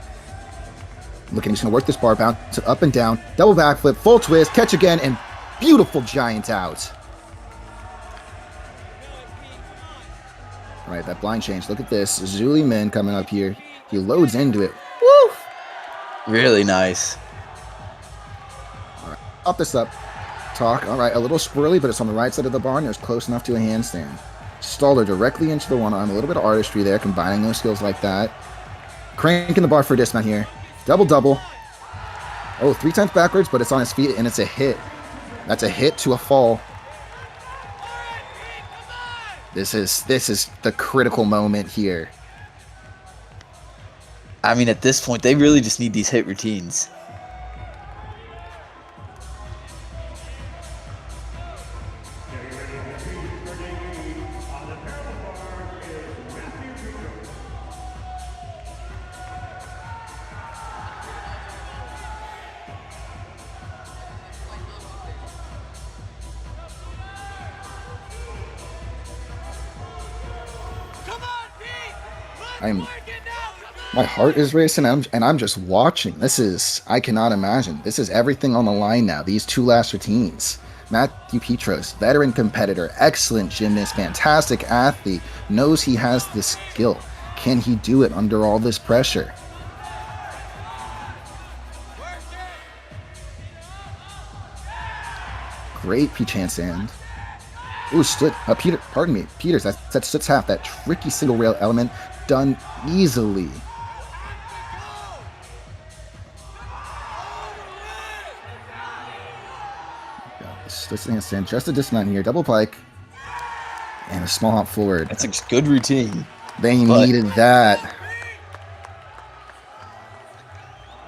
Looking, he's going to work this bar, bounce it up and down. Double backflip, full twist, catch again, and beautiful giant out. All right, that blind change. Look at this. Zuli Min coming up here. He loads into it. Woo! Really nice. All right, up this up. Talk. All right, a little squirrely, but it's on the right side of the bar, and it's close enough to a handstand. Stalder directly into the one arm. A little bit of artistry there, combining those skills like that. Cranking the bar for a dismount here. Double. Oh, 3/10 backwards, but it's on his feet, and it's a hit. That's a hit to a fall. This is the critical moment here. I mean, at this point, they really just need these hit routines. My heart is racing, and I'm just watching. I cannot imagine. This is everything on the line now. These two last routines. Matthew Petros, veteran competitor, excellent gymnast, fantastic athlete, knows he has the skill. Can he do it under all this pressure? Great peach handstand. Ooh, Peters, that sits half, that tricky single rail element, done easily. Split handstand, just a dismount here, double pike, and a small hop forward. That's a good routine. They needed that.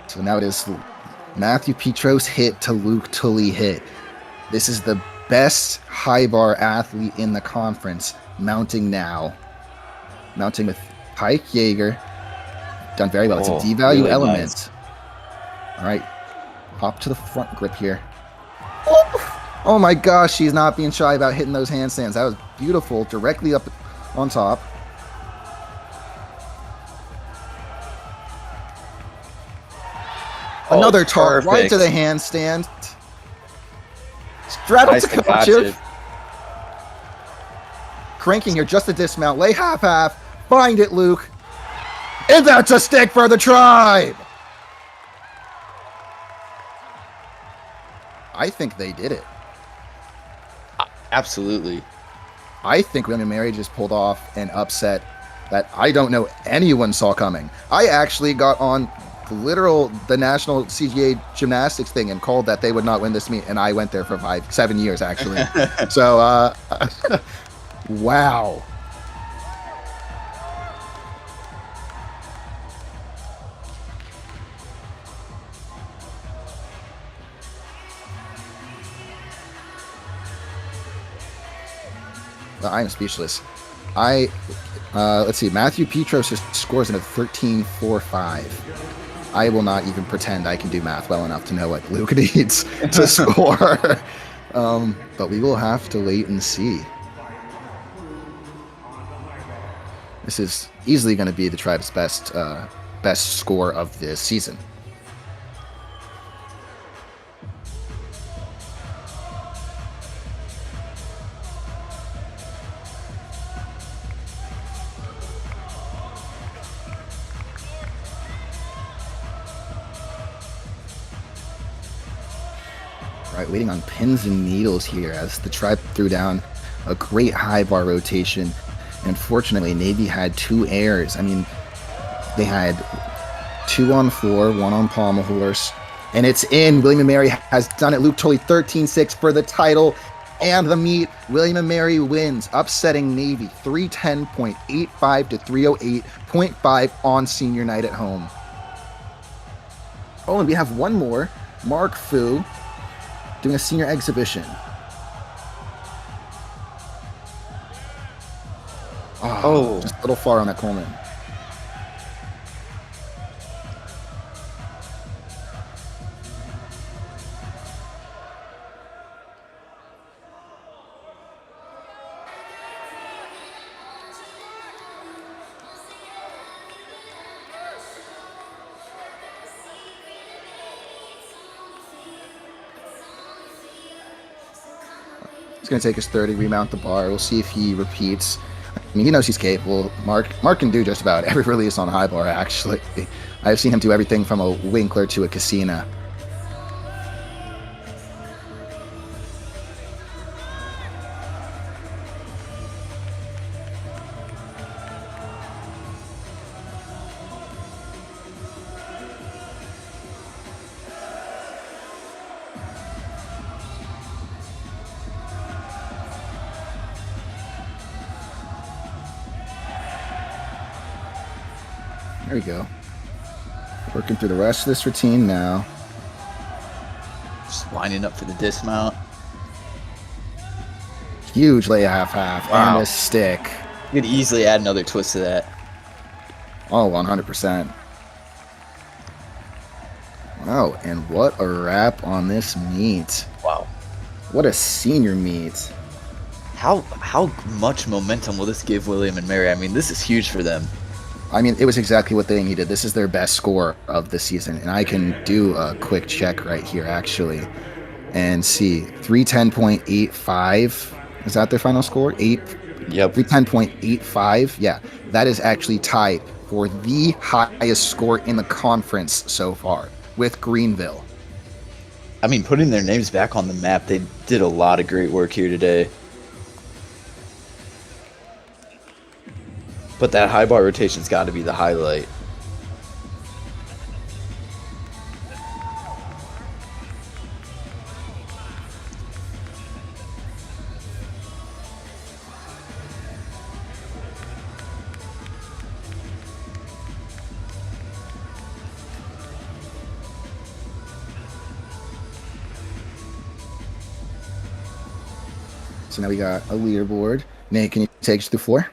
So now it is Matthew Petros hit to Luke Tully hit. This is the best high bar athlete in the conference, mounting now. Mounting with Pike Jaeger. Done very well. It's a D-value really element. Nice. All right. Hop to the front grip here. Oh my gosh, she's not being shy about hitting those handstands. That was beautiful. Directly up on top. Another tarp right to the handstand. Straddle nice to Kovachev. Cranking here, just a dismount. Lay half. Find it, Luke. And that's a stick for the tribe. I think they did it. Absolutely. I think William & Mary just pulled off an upset that I don't know anyone saw coming. I actually got on the national CGA gymnastics thing and called that they would not win this meet, and I went there for 7 years actually. So wow. I'm speechless. Let's see. Matthew Petros scores in a 13.45. I will not even pretend I can do math well enough to know what Luke needs to score. But we will have to wait and see. This is easily going to be the tribe's best score of this season. Right, waiting on pins and needles here as the tribe threw down a great high bar rotation. And fortunately, Navy had 2 airs. I mean, they had 2 on floor, 1 on pommel horse, and it's in. William & Mary has done it. Luke Tully 13-6 for the title and the meet. William & Mary wins, upsetting Navy 310.85 to 308.5 on senior night at home. Oh, and we have one more. Mark Fu doing a senior exhibition. Oh, just a little far on that Coleman. He's going to take his 30, remount the bar. We'll see if he repeats. I mean, he knows he's capable. Mark can do just about every release on high bar, actually. I've seen him do everything from a Winkler to a Casina. There we go. Working through the rest of this routine now. Just lining up for the dismount. Huge lay half and a stick. You could easily add another twist to that. Oh, 100%. Wow, and what a wrap on this meet. Wow. What a senior meet. How much momentum will this give William and Mary? I mean, this is huge for them. I mean, it was exactly what they needed. This is their best score of the season, and I can do a quick check right here, actually, and see 310.85. Is that their final score? Yep. 310.85. Yeah, that is actually tied for the highest score in the conference so far with Greenville. I mean, putting their names back on the map, they did a lot of great work here today. But that high bar rotation's got to be the highlight. So now we got a leaderboard. Nate, can you take us to the floor?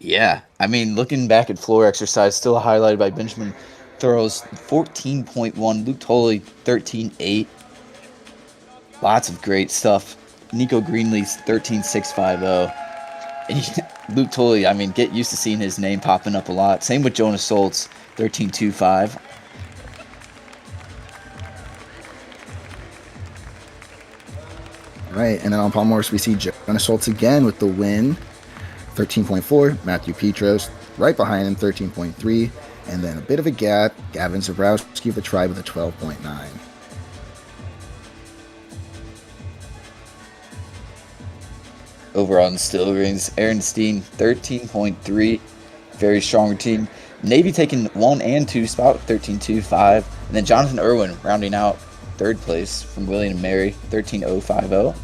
Yeah, I mean, looking back at floor exercise, still highlighted by Benjamin Thurl's 14.1, Luke Tolley 13.8. Lots of great stuff. Nico Greenlee's 13.650. And Luke Tolley, I mean, get used to seeing his name popping up a lot. Same with Jonas Soltz, 13.25. All right, and then on Palmores, we see Jonas Schultz again with the win, 13.4. Matthew Petros right behind him, 13.3. And then a bit of a gap, Gavin Zabrowski of the Tribe with a 12.9. Over on still rings, Aaron Steen, 13.3. Very strong routine. Navy taking 1 and 2 spot, 13.25. And then Jonathan Irwin rounding out third place from William and Mary, 13.050.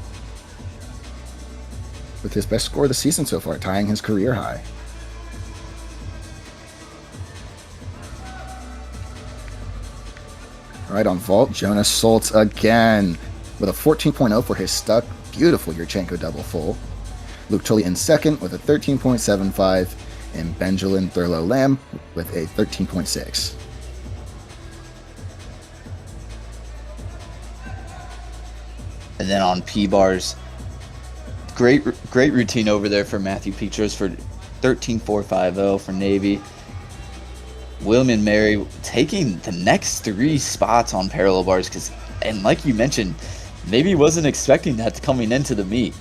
With his best score of the season so far, tying his career high. All right, on vault, Jonas Soltz again with a 14.0 for his stuck. Beautiful Yurchenko double full. Luke Tully in second with a 13.75, and Benjamin Thurlow Lamb with a 13.6. And then on P-bars, great routine over there for Matthew Petros for 13.450 for Navy. William and Mary taking the next 3 spots on parallel bars, and like you mentioned, Navy wasn't expecting that coming into the meet.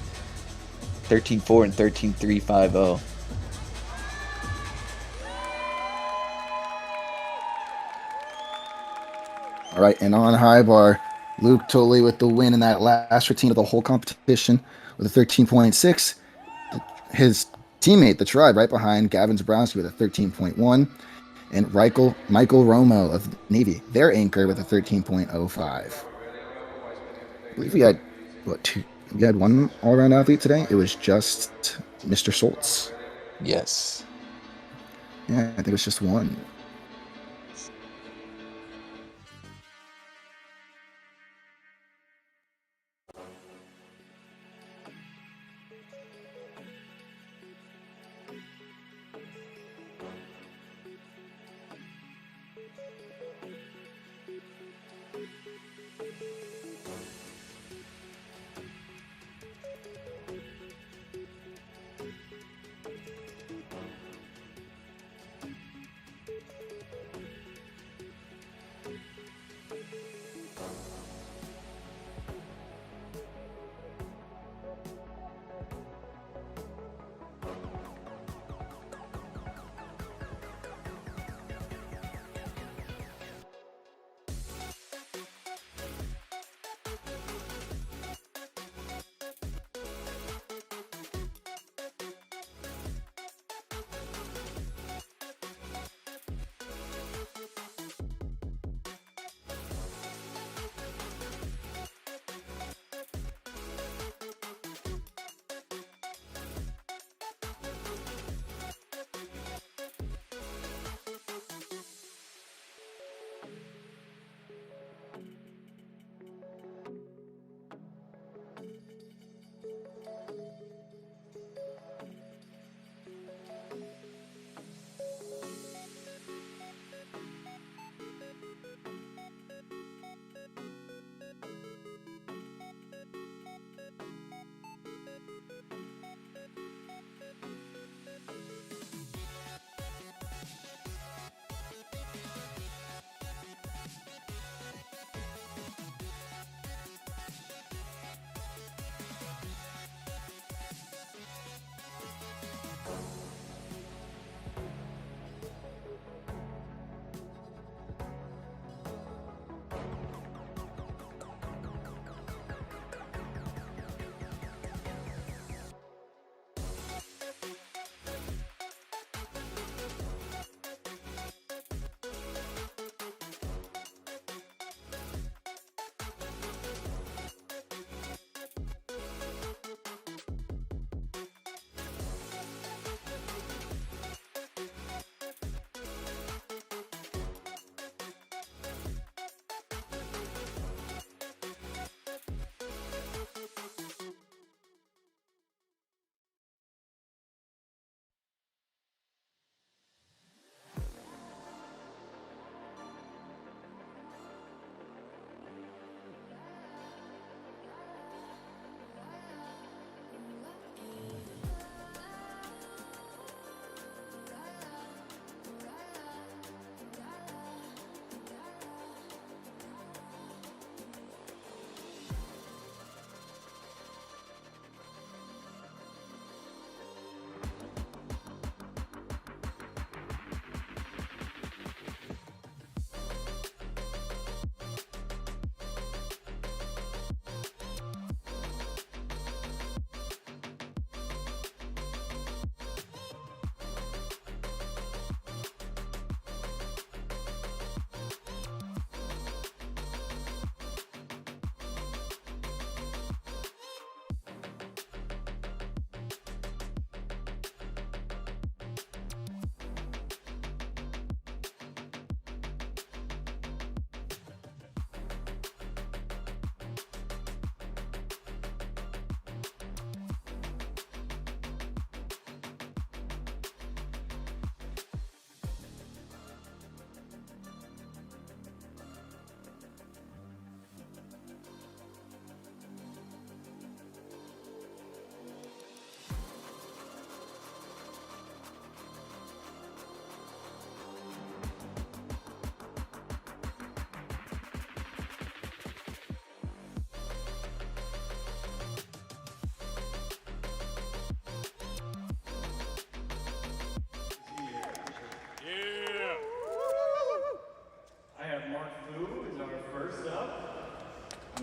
13.4 and 13.350. All right, and on high bar, Luke Tully with the win in that last routine of the whole competition with a 13.6. His teammate, the Tribe, right behind Gavin Zabrowski with a 13.1. And Michael Romo of Navy, their anchor, with a 13.05. I believe we had, we had one all-around athlete today. It was just Mr. Schultz. Yes. Yeah, I think it was just one.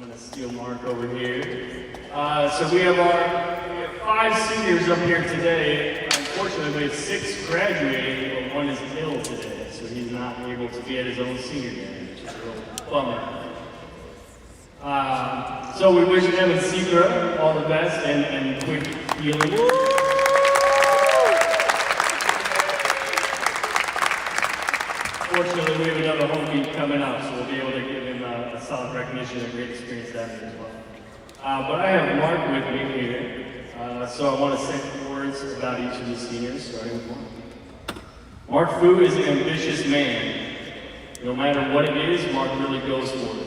I'm going to steal Mark over here. So we have 5 seniors up here today. Unfortunately, we have 6 graduating, but 1 is ill today, so he's not able to be at his own senior day, which is a real bummer. So we wish Evan Seabrook all the best and quick healing. Fortunately, we have another home meet coming up, so we'll be able to give him a solid recognition and a great experience that way as well. But I have Mark with me here, so I want to say a few words about each of the seniors, starting with Mark. Mark Fu is an ambitious man. No matter what it is, Mark really goes for it.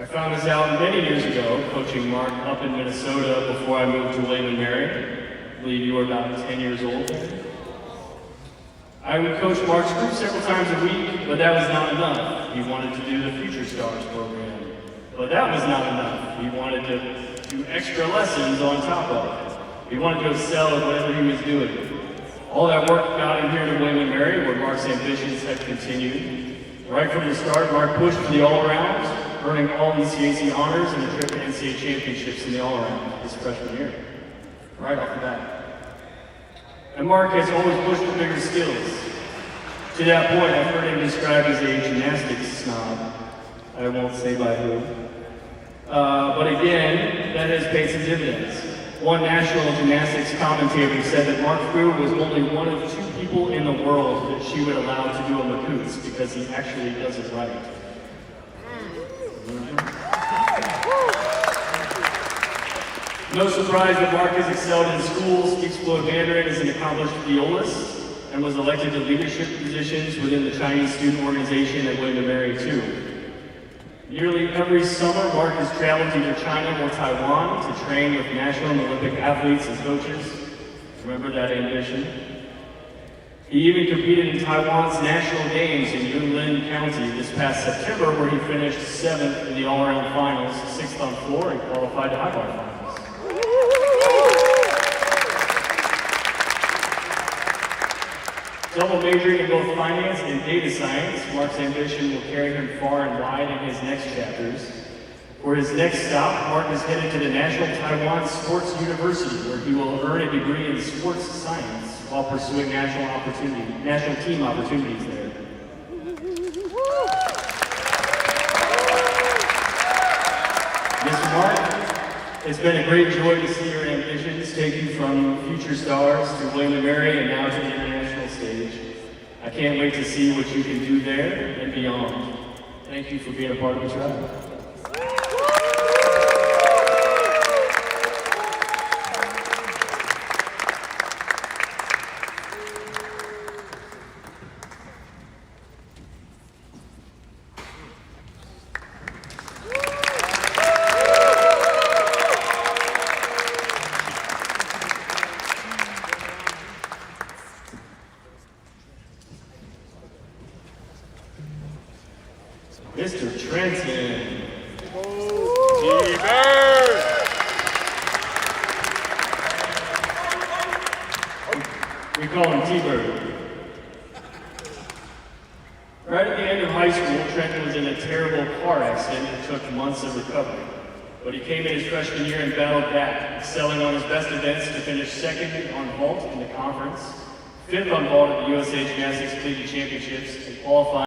I found this out many years ago, coaching Mark up in Minnesota before I moved to William & Mary. I believe you were about 10 years old then. I would coach Mark's group several times a week, but that was not enough. He wanted to do the Future Stars program, but that was not enough. He wanted to do extra lessons on top of it. He wanted to excel at whatever he was doing. All that work got him here to William & Mary, where Mark's ambitions have continued. Right from the start, Mark pushed for the all-arounds, earning all NCAA honors and a trip to NCAA championships in the all-around his freshman year. Right off the bat. And Mark has always pushed for bigger skills. To that point, I've heard him described as a gymnastics snob. I won't say by who. But again, that has paid some dividends. One national gymnastics commentator said that Mark Fu was only one of 2 people in the world that she would allow to do a Macoutes because he actually does it right. No surprise that Mark has excelled in school, speaks fluent Mandarin, is an accomplished violist, and was elected to leadership positions within the Chinese student organization at William & Mary too. Nearly every summer, Mark has traveled to either China or Taiwan to train with national and Olympic athletes and coaches. Remember that ambition? He even competed in Taiwan's national games in Yunlin County this past September, where he finished 7th in the all-around finals, 6th on floor, and qualified to high-bar finals. Double majoring in both finance and data science, Mark's ambition will carry him far and wide in his next chapters. For his next stop, Mark is headed to the National Taiwan Sports University, where he will earn a degree in sports science while pursuing national team opportunities there. Mr. Mark, it's been a great joy to see your ambitions take you from Future Stars to William & Mary and now to the international stage. I can't wait to see what you can do there and beyond. Thank you for being a part of the tribe. Mr. Trenton. We call him T-Bird. Right at the end of high school, Trenton was in a terrible car accident that took months of recovery. But he came in his freshman year and battled back, excelling on his best events to finish 2nd on vault in the conference, 5th on vault at the USA Gymnastics Collegiate Championships, and qualifying